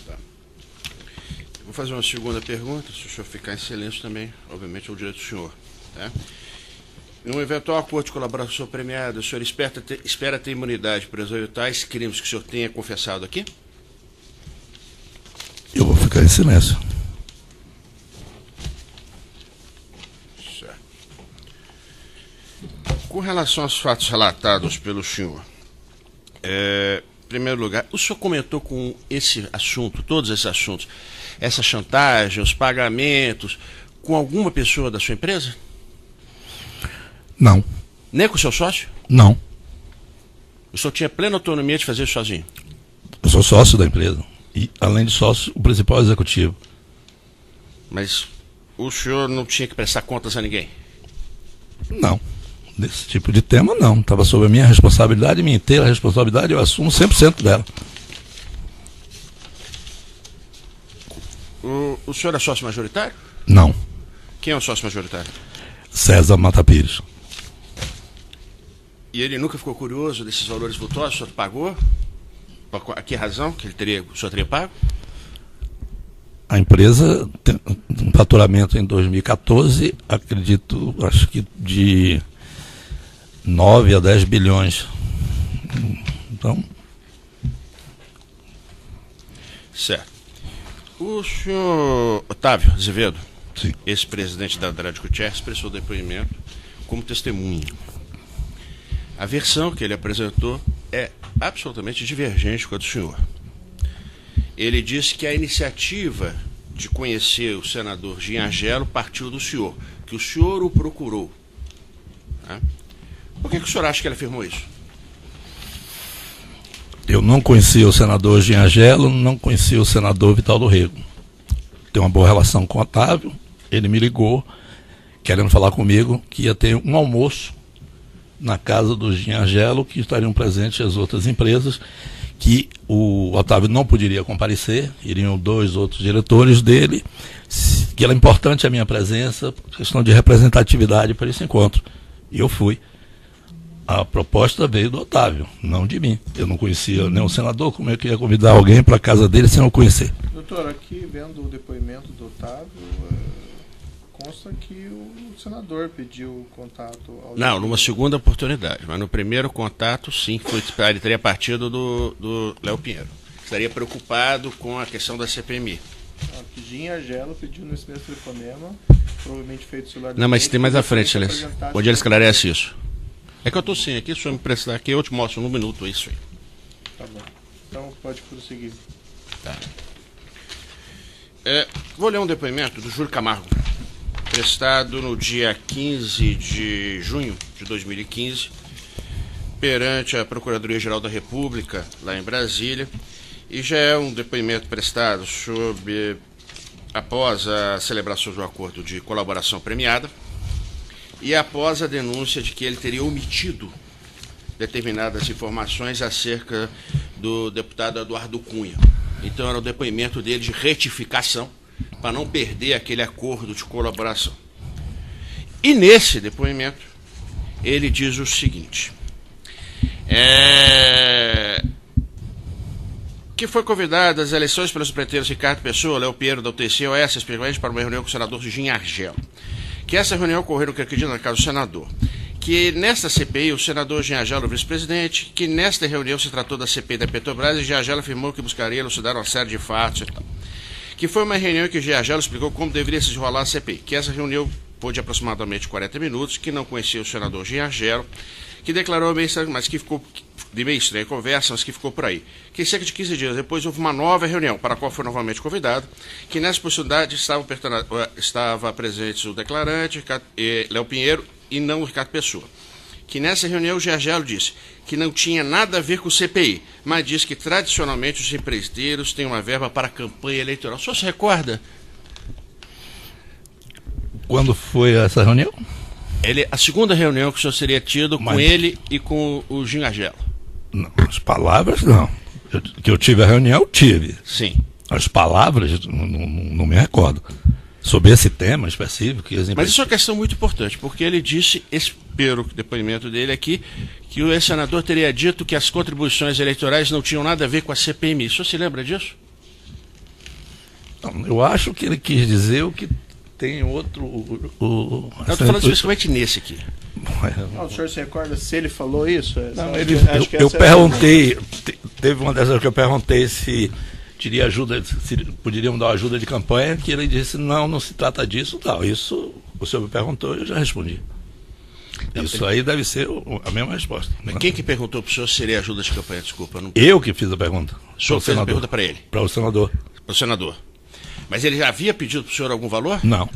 Tá. Eu vou fazer uma segunda pergunta. Se o senhor ficar em silêncio também, obviamente é o direito do senhor. Tá? Em um eventual acordo de colaboração premiada, o senhor espera ter imunidade para os tais crimes que o senhor tenha confessado aqui? Eu vou ficar em silêncio. Certo. Com relação aos fatos relatados pelo senhor, em primeiro lugar, o senhor comentou com esse assunto, todos esses assuntos, essa chantagem, os pagamentos, com alguma pessoa da sua empresa? Não. Nem com o seu sócio? Não. O senhor tinha plena autonomia de fazer isso sozinho? Eu sou sócio da empresa. E, além de sócio, o principal executivo. Mas o senhor não tinha que prestar contas a ninguém? Não. Desse tipo de tema, não. Estava sob a minha responsabilidade, minha inteira responsabilidade, eu assumo 100% dela. O senhor é sócio majoritário? Não. Quem é o sócio majoritário? César Mata Pires. E ele nunca ficou curioso desses valores vultosos? O senhor pagou? A que razão que o senhor teria pago? A empresa tem um faturamento em 2014, acredito, acho que de 9 a 10 bilhões. Então... Certo. O senhor Otávio Azevedo, Sim. ex-presidente da Andrade Gutierrez, prestou depoimento como testemunha. A versão que ele apresentou é absolutamente divergente com a do senhor. Ele disse que a iniciativa de conhecer o senador Giangelo partiu do senhor, que o senhor o procurou. Tá? Por que o senhor acha que ele afirmou isso? Eu não conhecia o senador Giangelo, não conhecia o senador Vital do Rego. Tenho uma boa relação com o Otávio, ele me ligou, querendo falar comigo, que ia ter um almoço na casa do Giangelo, que estariam presentes as outras empresas, que o Otávio não poderia comparecer, iriam 2 outros diretores dele, que era importante a minha presença, por questão de representatividade para esse encontro. E eu fui. A proposta veio do Otávio, não de mim. Eu não conhecia nem o senador, como é que ia convidar alguém para a casa dele sem eu conhecer? Doutor, aqui vendo o depoimento do Otávio, consta que o senador pediu contato ao... Não, numa segunda oportunidade, mas no primeiro contato, sim, ele teria partido do Léo Pinheiro. Estaria preocupado com a questão da CPMI. Que Giangelo pediu nesse mesmo telefonema, provavelmente feito celular... Não, mas tem mais à frente, Celeste, onde ele esclarece isso. É que eu estou sim aqui, se o senhor me prestar aqui, eu te mostro num minuto isso aí. Tá bom. Então pode prosseguir. Tá. Vou ler um depoimento do Júlio Camargo, prestado no dia 15 de junho de 2015, perante a Procuradoria-Geral da República, lá em Brasília, e já é um depoimento prestado após a celebração do acordo de colaboração premiada e após a denúncia de que ele teria omitido determinadas informações acerca do deputado Eduardo Cunha. Então era o depoimento dele de retificação, para não perder aquele acordo de colaboração. E nesse depoimento, ele diz o seguinte, que foi convidado às eleições pelos preteiros Ricardo Pessoa, Léo Pinheiro da UTC, OS, especialmente para uma reunião com o senador Giangelo. Que essa reunião ocorreu, que acredito, na casa do senador. Que nesta CPI, o senador Giangelo, vice-presidente, que nesta reunião se tratou da CPI da Petrobras e Giangelo afirmou que buscaria elucidar uma série de fatos e tal. Que foi uma reunião que Giangelo explicou como deveria se desenrolar a CPI. Que essa reunião foi de aproximadamente 40 minutos, que não conhecia o senador Giangelo, que declarou meio estranho, mas que ficou de meio estranha conversa, mas que ficou por aí. Que cerca de 15 dias depois houve uma nova reunião, para a qual foi novamente convidado, que nessa possibilidade estava presente o declarante, Léo Pinheiro, e não o Ricardo Pessoa. Que nessa reunião o Giangelo disse que não tinha nada a ver com o CPI, mas disse que tradicionalmente os empreiteiros têm uma verba para a campanha eleitoral. O senhor se recorda? Quando foi essa reunião? A segunda reunião que o senhor seria tido com ele e com o Giangelo. Não, as palavras não. Que eu tive a reunião, eu tive. Sim. As palavras, não me recordo. Sobre esse tema específico. Mas isso é uma questão muito importante, porque ele disse, pelo depoimento dele aqui, que o ex-senador teria dito que as contribuições eleitorais não tinham nada a ver com a CPMI. O senhor se lembra disso? Não, eu acho que ele quis dizer o que tem outro... Eu estou falando especificamente nesse aqui. O senhor se recorda se ele falou isso? Não, eu perguntei, teve uma dessas que eu perguntei se teria ajuda, se poderiam dar ajuda de campanha, que ele disse, não se trata disso, tal. Isso o senhor me perguntou, eu já respondi. Isso aí deve ser a mesma resposta. Mas quem que perguntou para o senhor se seria ajuda de campanha? Desculpa. Não... Eu que fiz a pergunta. O senhor fez a pergunta para ele? Para o senador. Para o senador. Mas ele já havia pedido para o senhor algum valor? Não.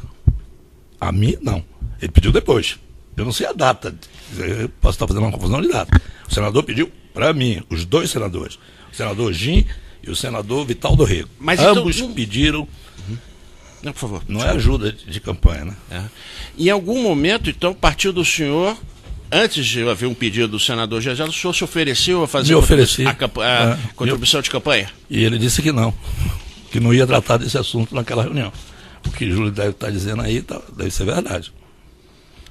A mim, não. Ele pediu depois. Eu não sei a data. Eu posso estar fazendo uma confusão de data. O senador pediu para mim, os dois senadores. O senador Gin e o senador Vital do Rego. Mas ambos então, pediram. Não, por favor. Não é ajuda de campanha, né? É. Em algum momento, então, partiu do senhor, antes de haver um pedido do senador Gegel, o senhor se ofereceu a fazer a contribuição de campanha? E ele disse que não ia tratar desse assunto naquela reunião. O que Júlio deve estar dizendo aí deve ser verdade.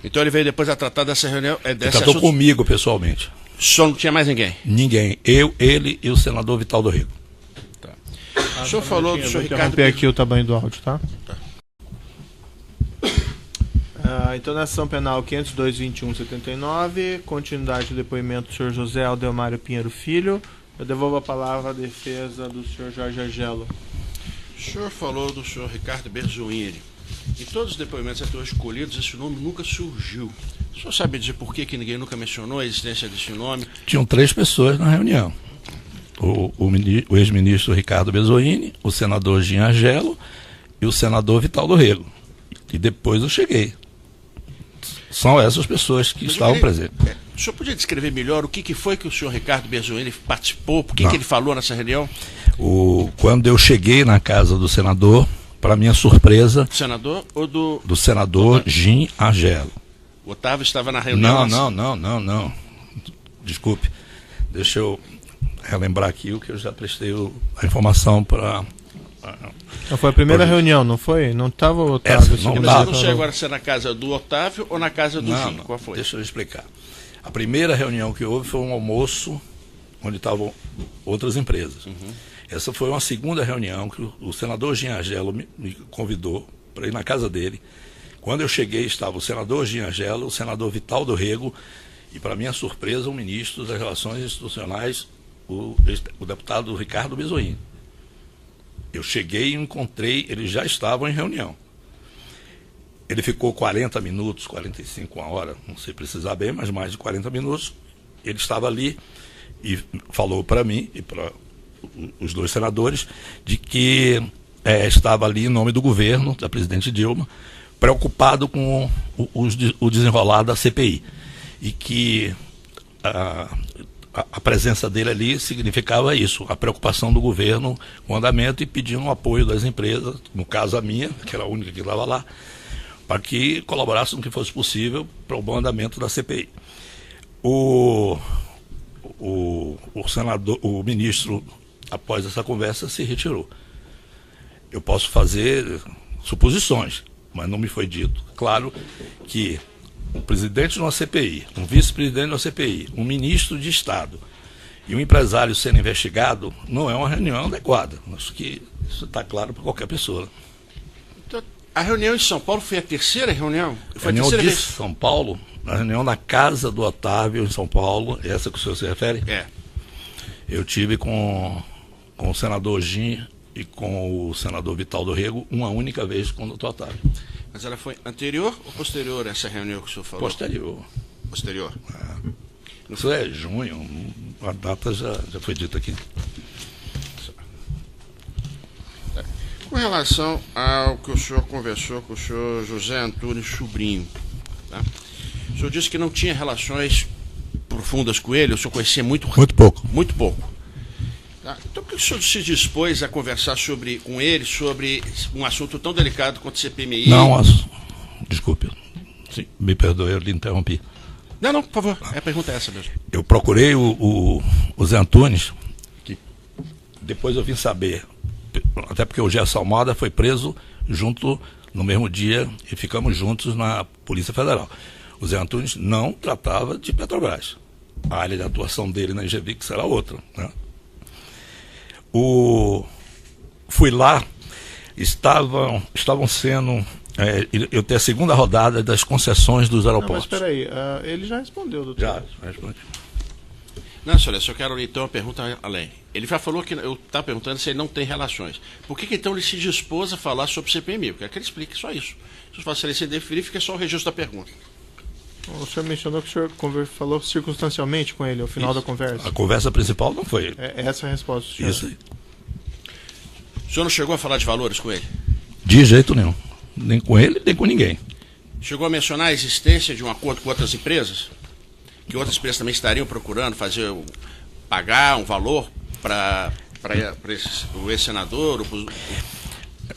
Então ele veio depois a tratar dessa reunião. Ele tratou comigo pessoalmente. Só não tinha mais ninguém? Ninguém. Eu, ele e o senador Vital do Rego. O senhor falou do senhor Ricardo... Vou interromper aqui o tamanho do áudio, tá? Então, na ação penal 502.21.79, continuidade do depoimento do senhor José Aldelmário Pinheiro Filho. Eu devolvo a palavra à defesa do senhor Jorge Agelo. O senhor falou do senhor Ricardo Berzoini. Em todos os depoimentos até hoje escolhidos, esse nome nunca surgiu. O senhor sabe dizer por que ninguém nunca mencionou a existência desse nome? Tinham 3 pessoas na reunião. O ex-ministro Ricardo Berzoini, o senador Gin Agelo e o senador Vital do Rego. E depois eu cheguei. São essas pessoas que estavam presentes. O senhor podia descrever melhor o que foi que o senhor Ricardo Berzoini participou? Por que ele falou nessa reunião? Quando eu cheguei na casa do senador, para minha surpresa... Do senador ou do... Do senador Gin Agelo. O Otávio estava na reunião? Não. Desculpe. Deixa eu relembrar aqui o que eu já prestei a informação para... Foi a primeira reunião, não foi? Não estava o Otávio? Eu não sei agora se é na casa do Otávio ou na casa do Gin. Qual foi? Deixa eu explicar. A primeira reunião que houve foi um almoço onde estavam outras empresas. Essa foi uma segunda reunião que o senador Gin Agelo me convidou para ir na casa dele. Quando eu cheguei, estava o senador Gin Agelo, o senador Vital do Rego e, para minha surpresa, o ministro das Relações Institucionais, o deputado Ricardo Berzoini. Eu cheguei e encontrei, eles já estavam em reunião. Ele ficou 40 minutos, 45, uma hora, não sei precisar bem, mas mais de 40 minutos. Ele estava ali e falou para mim e para os dois senadores de que estava ali em nome do governo, da presidente Dilma, preocupado com o desenrolar da CPI. E que a presença dele ali significava isso, a preocupação do governo com o andamento e pedindo o apoio das empresas, no caso a minha, que era a única que estava lá, para que colaborasse no que fosse possível para o bom andamento da CPI. O senador, o ministro, após essa conversa, se retirou. Eu posso fazer suposições, mas não me foi dito. Claro que um presidente de uma CPI, um vice-presidente de uma CPI, um ministro de Estado e um empresário sendo investigado não é uma reunião adequada. Acho que isso está claro para qualquer pessoa. Então, a reunião em São Paulo foi a terceira reunião? Foi a reunião a terceira vez? São Paulo, a reunião na casa do Otávio, em São Paulo, essa que o senhor se refere? É. Eu tive com o senador Gin e com o senador Vital do Rego uma única vez com o doutor Otávio. Mas ela foi anterior ou posterior a essa reunião que o senhor falou? Posterior. Posterior. Isso é junho, a data já foi dita aqui. Com relação ao que o senhor conversou com o senhor José Antônio Sobrinho, tá? O senhor disse que não tinha relações profundas com ele, o senhor conhecia muito pouco. Muito pouco. Tá? Então por que o senhor se dispôs a conversar com ele sobre um assunto tão delicado quanto a CPMI? Não, desculpe, sim, me perdoe, eu lhe interrompi. Não, por favor. A pergunta é essa mesmo. Eu procurei o Zé Antunes, que depois eu vim saber, até porque o Gerson Almada foi preso junto no mesmo dia e ficamos juntos na Polícia Federal. O Zé Antunes não tratava de Petrobras. A área de atuação dele na Engevix era outra, né? Fui lá, estavam sendo... eu tenho a segunda rodada das concessões dos aeroportos. Não, mas espera aí, ele já respondeu, doutor. Já respondi. Não, senhor, eu quero então uma pergunta além. Ele já falou que eu estava perguntando se ele não tem relações. Por que então ele se dispôs a falar sobre CPMI? Eu quero que ele explique só isso. Se for se ele se definir, fica só o registro da pergunta. O senhor mencionou que o senhor falou circunstancialmente com ele ao final da conversa. A conversa principal não foi ele. Essa é a resposta do senhor. Isso aí. O senhor não chegou a falar de valores com ele? De jeito nenhum. Nem com ele, nem com ninguém. Chegou a mencionar a existência de um acordo com outras empresas? Que outras empresas também estariam procurando pagar um valor para o ex-senador?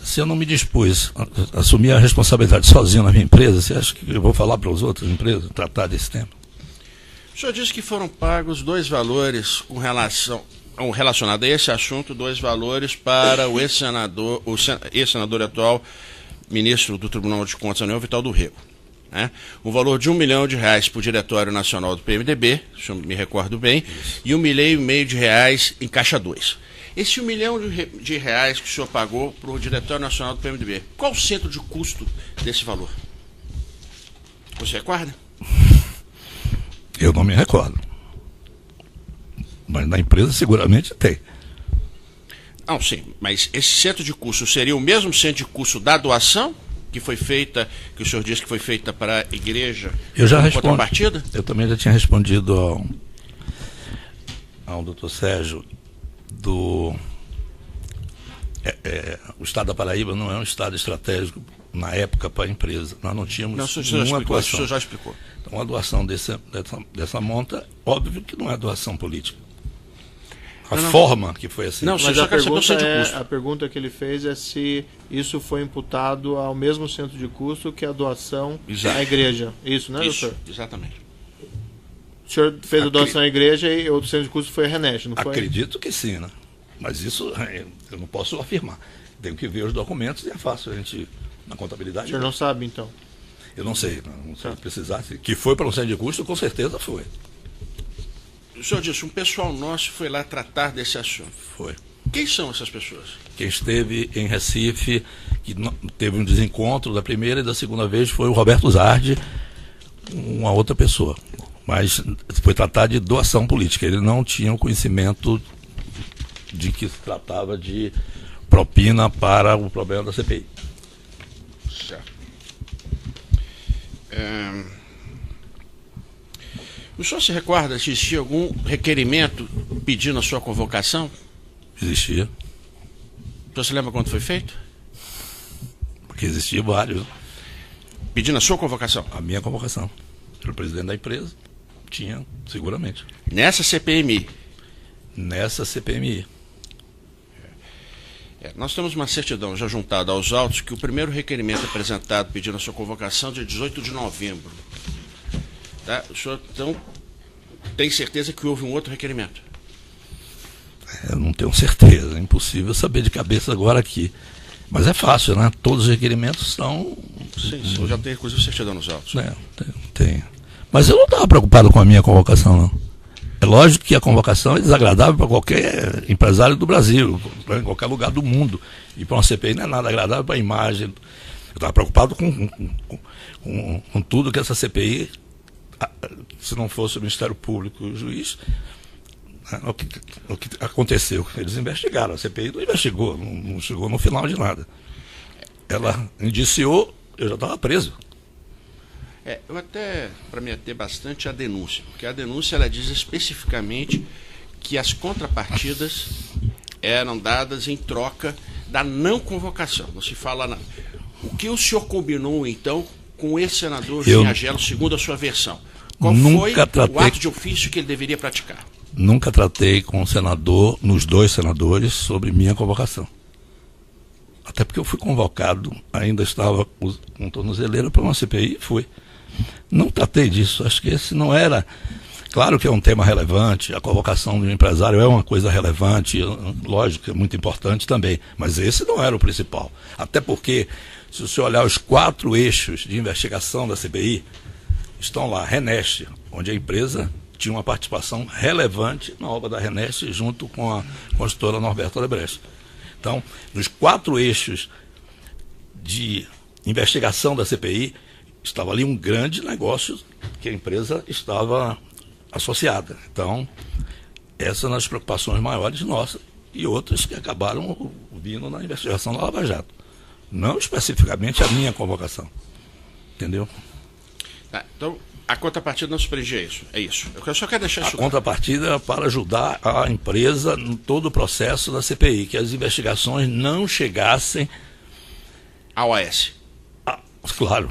Se eu não me dispus a assumir a responsabilidade sozinho na minha empresa, você acha que eu vou falar para as outras empresas tratar desse tema? O senhor disse que foram pagos 2 valores relacionado a esse assunto, 2 valores para o ex-senador atual, ministro do Tribunal de Contas da União, Vital do Rego. Né? Um valor de R$1 milhão para o Diretório Nacional do PMDB, se eu me recordo bem, e R$1,5 milhão em Caixa 2. Esse R$1 milhão que o senhor pagou para o Diretório Nacional do PMDB, qual o centro de custo desse valor? Você recorda? Eu não me recordo. Mas na empresa seguramente tem. Não, sim, mas esse centro de custo seria o mesmo centro de custo da doação que foi feita, que o senhor disse que foi feita para a igreja? Eu já respondi. Contrapartida? Eu também já tinha respondido ao doutor Sérgio o estado da Paraíba não é um estado estratégico na época para a empresa. Nós não tínhamos nenhuma doação. O senhor já explicou. Então a doação dessa monta, óbvio que não é doação política. A forma que foi assim. Não, mas a pergunta que ele fez é se isso foi imputado ao mesmo centro de custo que a doação à igreja. Isso, né, doutor? Exatamente. O senhor fez a doação à igreja e o centro de custo foi a Renet, não foi? Acredito que sim, né? Mas isso eu não posso afirmar. Tenho que ver os documentos e é fácil a gente, na contabilidade. O senhor não sabe, então? Eu não sei, não sei precisar. Que foi para um centro de custo, com certeza foi. O senhor disse, um pessoal nosso foi lá tratar desse assunto. Foi. Quem são essas pessoas? Quem esteve em Recife, que teve um desencontro da primeira e da segunda vez, foi o Roberto Zardi, uma outra pessoa. Mas foi tratar de doação política. Ele não tinha o conhecimento de que se tratava de propina para o problema da CPI. Certo. O senhor se recorda se existia algum requerimento pedindo a sua convocação? Existia. O senhor se lembra quando foi feito? Porque existia vários. Pedindo a sua convocação? A minha convocação. Pelo presidente da empresa. Tinha, seguramente. Nessa CPMI? Nessa CPMI. Nós temos uma certidão já juntada aos autos que o primeiro requerimento apresentado pedindo a sua convocação é de 18 de novembro. Tá? O senhor, então, tem certeza que houve um outro requerimento? Eu não tenho certeza, é impossível saber de cabeça agora aqui. Mas é fácil, né? Todos os requerimentos são... Sim, já tem inclusive certidão nos autos. Tem. Mas eu não estava preocupado com a minha convocação, não. É lógico que a convocação é desagradável para qualquer empresário do Brasil, em qualquer lugar do mundo. E para uma CPI não é nada agradável para a imagem. Eu estava preocupado com tudo que essa CPI, se não fosse o Ministério Público e o juiz, o que aconteceu. Eles investigaram, a CPI não investigou, não chegou no final de nada. Ela indiciou, eu já estava preso. Eu até, para me ater bastante, a denúncia, porque a denúncia ela diz especificamente que as contrapartidas eram dadas em troca da não convocação. Não se fala nada. O que o senhor combinou, então, com esse senador Ginhagelo, segundo a sua versão? Qual foi o ato de ofício que ele deveria praticar? Nunca tratei com o senador, nos 2 senadores, sobre minha convocação. Até porque eu fui convocado, ainda estava com tornozeleira para uma CPI e fui. Não tratei disso, acho que esse não era. Claro que é um tema relevante, a colocação do empresário é uma coisa relevante, lógico, é muito importante também, mas esse não era o principal. Até porque, se você olhar os 4 eixos de investigação da CPI, estão lá, Reneste, onde a empresa tinha uma participação relevante na obra da Reneste, junto com a consultora Norberto Odebrecht. Então, nos 4 eixos de investigação da CPI, estava ali um grande negócio que a empresa estava associada. Então, essas são as preocupações maiores nossas e outras que acabaram vindo na investigação da Lava Jato. Não especificamente a minha convocação. Entendeu? Tá, então, a contrapartida não subsidia isso. É isso. Eu só quero deixar isso. A contrapartida era para ajudar a empresa em todo o processo da CPI, que as investigações não chegassem a OAS. Claro.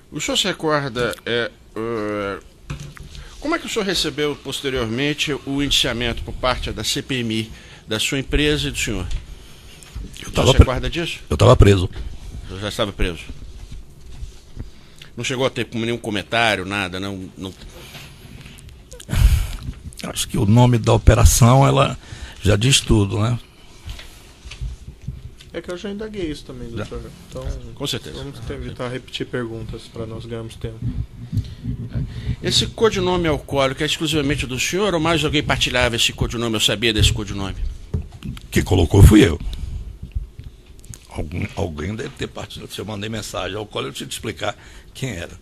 O senhor se recorda como é que o senhor recebeu posteriormente o indiciamento por parte da CPMI da sua empresa e do senhor? O senhor se recorda disso? Eu estava preso. O senhor já estava preso? Não chegou a ter nenhum comentário, nada? Não... Acho que o nome da operação ela já diz tudo, né? É que eu já indaguei isso também, doutor. Então, com certeza. Vamos evitar repetir perguntas para nós ganharmos tempo. Esse codinome alcoólico é exclusivamente do senhor ou mais alguém partilhava esse codinome? Eu sabia desse codinome? Quem colocou fui eu. Alguém deve ter partilhado. Se eu mandei mensagem alcoólico, eu tinha que explicar quem era.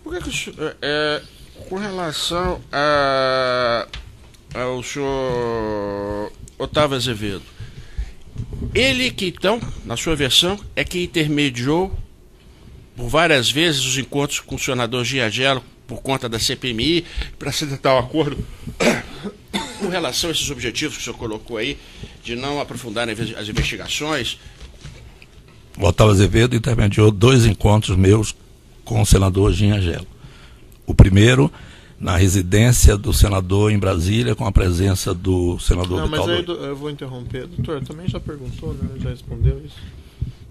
Por que o senhor, com relação ao senhor Otávio Azevedo, ele que então, na sua versão, é que intermediou por várias vezes os encontros com o senador Giagelo por conta da CPMI para se tentar um acordo com relação a esses objetivos que o senhor colocou aí, de não aprofundar as investigações? O Otávio Azevedo intermediou 2 encontros meus com o senador Giagelo. O primeiro, na residência do senador em Brasília, com a presença do senador Vital. Mas aí eu vou interromper. Doutor, também já perguntou, né? Já respondeu isso?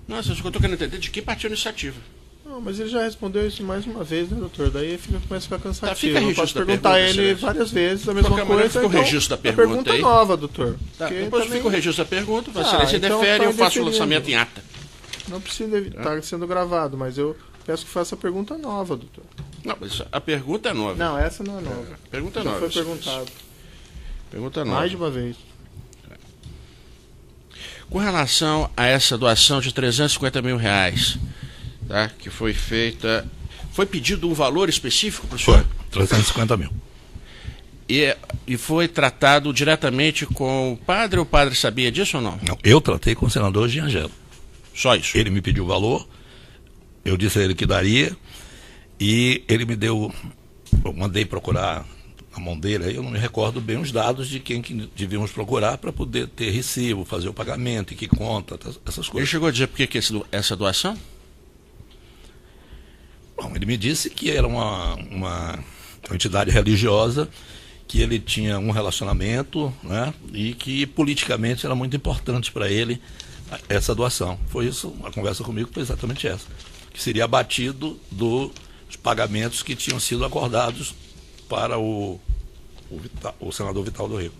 Nossa, eu estou querendo entender de que partiu a iniciativa. Não, mas ele já respondeu isso mais uma vez, né, doutor? Daí começa a ficar cansativo. Tá, fica eu posso perguntar a ele várias vezes a mesma coisa. Fica o registro da pergunta aí. Nova, doutor. Tá, depois fica o registro da pergunta, você então defere e eu faço o lançamento em ata. Não precisa estar sendo gravado, mas eu peço que faça a pergunta nova, doutor. Não, mas a pergunta é nova. Não, essa não é nova. Pergunta já nova. Foi perguntado. Pergunta nova. Mais de uma vez. Com relação a essa doação de R$350 mil, tá, que foi feita, foi pedido um valor específico para o senhor? Foi, 350 mil. E foi tratado diretamente com o padre, ou o padre sabia disso ou não? Não, eu tratei com o senador Giagelo. Só isso? Ele me pediu o valor, eu disse a ele que daria, e ele me deu, eu mandei procurar a mão dele, aí eu não me recordo bem os dados de quem que devíamos procurar para poder ter recibo, fazer o pagamento, e que conta, essas coisas. Ele chegou a dizer por que essa doação? Bom, ele me disse que era uma entidade religiosa, que ele tinha um relacionamento, né, e que politicamente era muito importante para ele essa doação. Foi isso, a conversa comigo foi exatamente essa, que seria abatido dos pagamentos que tinham sido acordados para o senador Vital do Rego.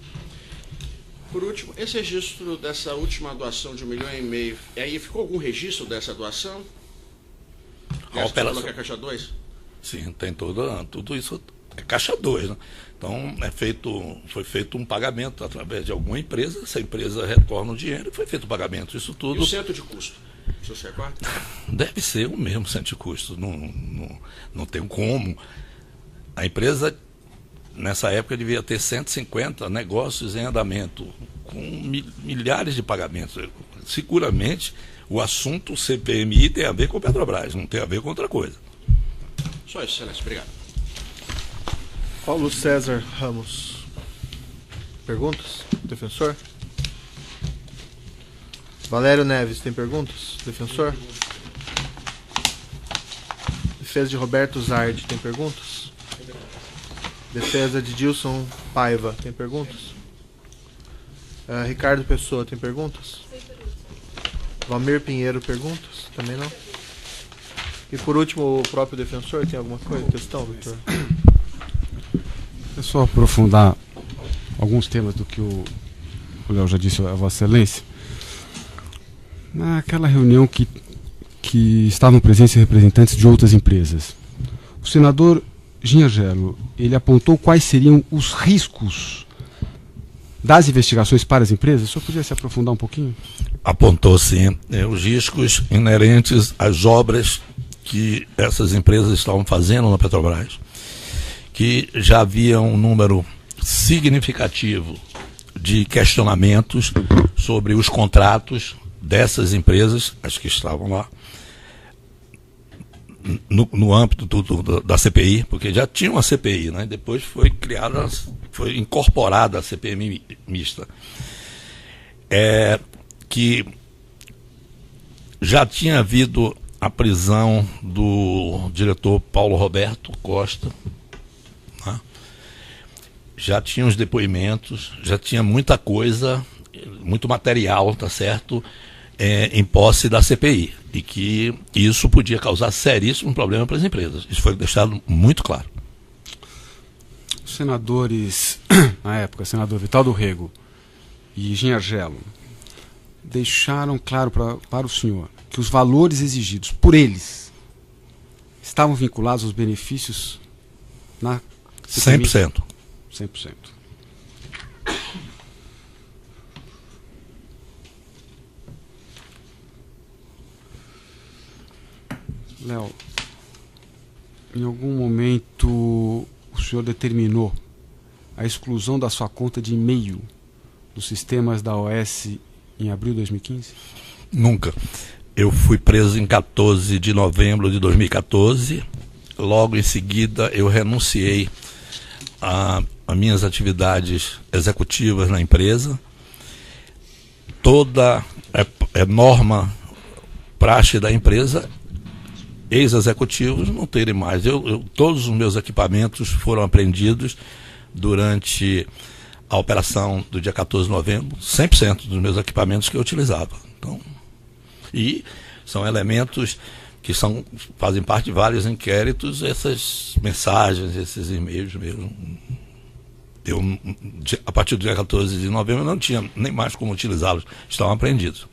Por último, esse registro dessa última doação de R$1,5 milhão, aí ficou algum registro dessa doação? A operação. Que é Caixa 2? Sim, tem tudo isso, é Caixa 2, né? Então foi feito um pagamento através de alguma empresa, essa empresa retorna o dinheiro e foi feito o pagamento, isso tudo. E o centro de custo? O senhor se recorda? Deve ser o mesmo centro de custo, não tem como. A empresa, nessa época, devia ter 150 negócios em andamento, com milhares de pagamentos. Seguramente, o assunto CPMI tem a ver com o Petrobras, não tem a ver com outra coisa. Só isso, excelência. Obrigado. Paulo César Ramos. Perguntas? Defensor? Valério Neves, tem perguntas? Defensor? defesa de Roberto Zardi, tem perguntas? Defesa de Dilson Paiva, tem perguntas? Ricardo Pessoa, tem perguntas? Valmir Pinheiro, perguntas? Também não? E por último, o próprio defensor, tem alguma coisa, questão, doutor? É só aprofundar alguns temas do que o Léo já disse a Vossa Excelência. Naquela reunião que estavam presentes representantes de outras empresas, o senador Ginhargello, ele apontou quais seriam os riscos das investigações para as empresas? O senhor podia se aprofundar um pouquinho? Apontou sim, os riscos inerentes às obras que essas empresas estavam fazendo na Petrobras, que já havia um número significativo de questionamentos sobre os contratos dessas empresas, as que estavam lá, no âmbito da CPI, porque já tinha uma CPI, né? Depois foi criada, foi incorporada a CPI mista, que já tinha havido a prisão do diretor Paulo Roberto Costa, né? Já tinha os depoimentos, já tinha muita coisa, muito material, tá certo, em posse da CPI, e que isso podia causar seríssimo problema para as empresas. Isso foi deixado muito claro. Os senadores, na época, senador Vital do Rego e Ginhargello, deixaram claro para o senhor que os valores exigidos por eles estavam vinculados aos benefícios na CPI? 100%. 100%. Léo, em algum momento o senhor determinou a exclusão da sua conta de e-mail dos sistemas da OS em abril de 2015? Nunca. Eu fui preso em 14 de novembro de 2014. Logo em seguida eu renunciei a minhas atividades executivas na empresa. Toda norma, praxe da empresa, ex-executivos não terem mais. Todos os meus equipamentos foram apreendidos durante a operação do dia 14 de novembro, 100% dos meus equipamentos que eu utilizava. Então, e são elementos que fazem parte de vários inquéritos, essas mensagens, esses e-mails mesmo. A partir do dia 14 de novembro eu não tinha nem mais como utilizá-los, estavam apreendidos.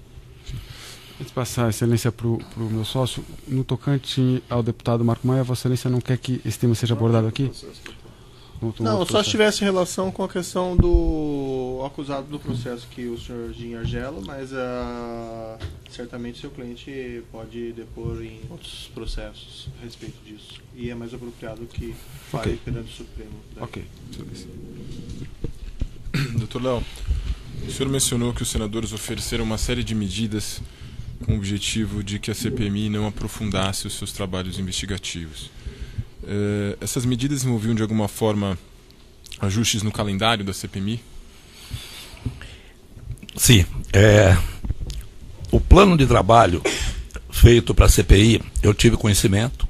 Antes de passar a excelência para o meu sócio, no tocante ao deputado Marco Maia, Vossa Excelência não quer que esse tema seja abordado aqui? Não, só se tivesse relação com a questão do acusado do processo que o senhor Ginhargello, mas certamente seu cliente pode depor em outros processos a respeito disso. E é mais apropriado que fale perante o Supremo. Né? Ok. Doutor Léo, o senhor mencionou que os senadores ofereceram uma série de medidas com o objetivo de que a CPMI não aprofundasse os seus trabalhos investigativos. Essas medidas envolviam de alguma forma ajustes no calendário da CPMI? Sim. O plano de trabalho feito para a CPI, eu tive conhecimento.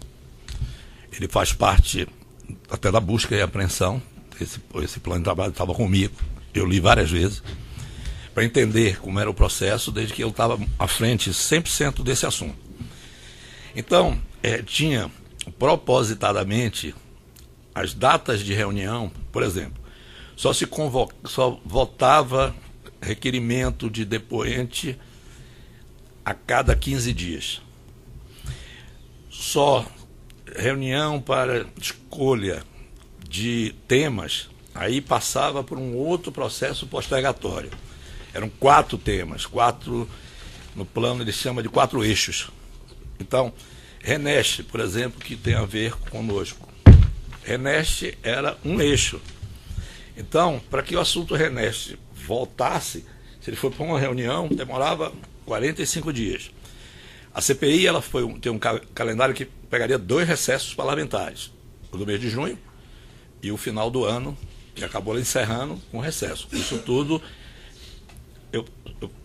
Ele faz parte até da busca e apreensão. Esse plano de trabalho estava comigo. Eu li várias vezes para entender como era o processo, desde que eu estava à frente 100% desse assunto. Então, tinha propositadamente as datas de reunião, por exemplo, só votava requerimento de depoente a cada 15 dias. Só reunião para escolha de temas, aí passava por um outro processo postergatório. Eram 4 temas, 4, no plano ele chama de 4 eixos. Então, RENEST, por exemplo, que tem a ver conosco. RENEST era um eixo. Então, para que o assunto RENEST voltasse, se ele for para uma reunião, demorava 45 dias. A CPI tem um calendário que pegaria 2 recessos parlamentares, o do mês de junho e o final do ano, que acabou encerrando com recesso. Isso tudo, eu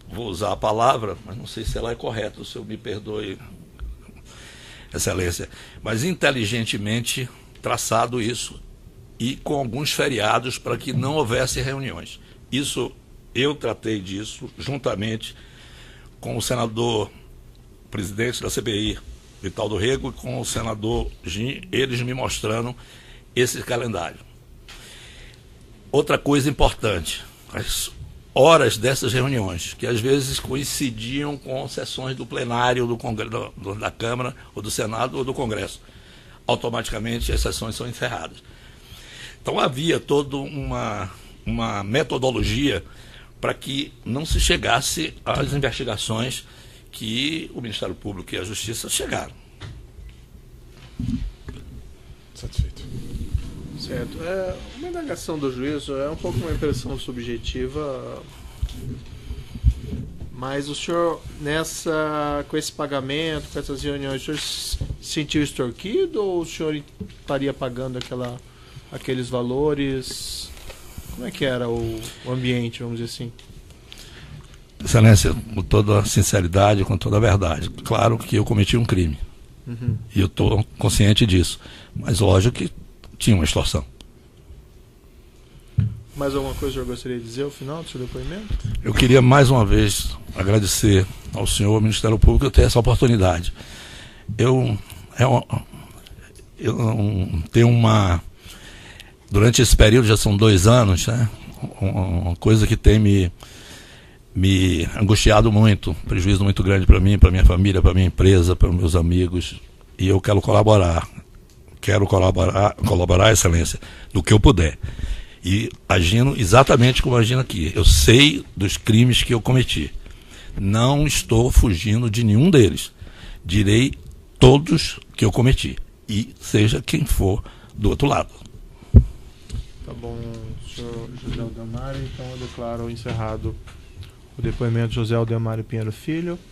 vou usar a palavra, mas não sei se ela é correta, o senhor me perdoe. Excelência, mas inteligentemente traçado isso e com alguns feriados para que não houvesse reuniões. Isso, eu tratei disso juntamente com o senador presidente da CPI, Vital do Rego, e com o senador Gin, eles me mostrando esse calendário. Outra coisa importante, as horas dessas reuniões, que às vezes coincidiam com sessões do plenário do Congresso, da Câmara, ou do Senado, ou do Congresso. Automaticamente as sessões são encerradas. Então havia toda uma metodologia para que não se chegasse às investigações que o Ministério Público e a Justiça chegaram. Satisfeito. Certo. Uma indagação do juízo é um pouco uma impressão subjetiva, mas o senhor, com esse pagamento, com essas reuniões, o senhor se sentiu extorquido ou o senhor estaria pagando aqueles valores? Como é que era o ambiente, vamos dizer assim? Excelência, com toda a sinceridade, com toda a verdade. Claro que eu cometi um crime. E eu estou consciente disso. Mas lógico que tinha uma extorsão. Mais alguma coisa o senhor gostaria de dizer ao final do seu depoimento? Eu queria mais uma vez agradecer ao senhor, ao Ministério Público, eu ter essa oportunidade. Eu tenho durante esse período, já são 2 anos, né, uma coisa que tem me angustiado muito, prejuízo muito grande para mim, para minha família, para minha empresa, para meus amigos, e eu quero colaborar, Excelência, do que eu puder, e agindo exatamente como agindo aqui. Eu sei dos crimes que eu cometi, não estou fugindo de nenhum deles, direi todos que eu cometi, e seja quem for do outro lado. Tá bom, senhor José Aldemário, então eu declaro encerrado o depoimento de José Aldemário Pinheiro Filho.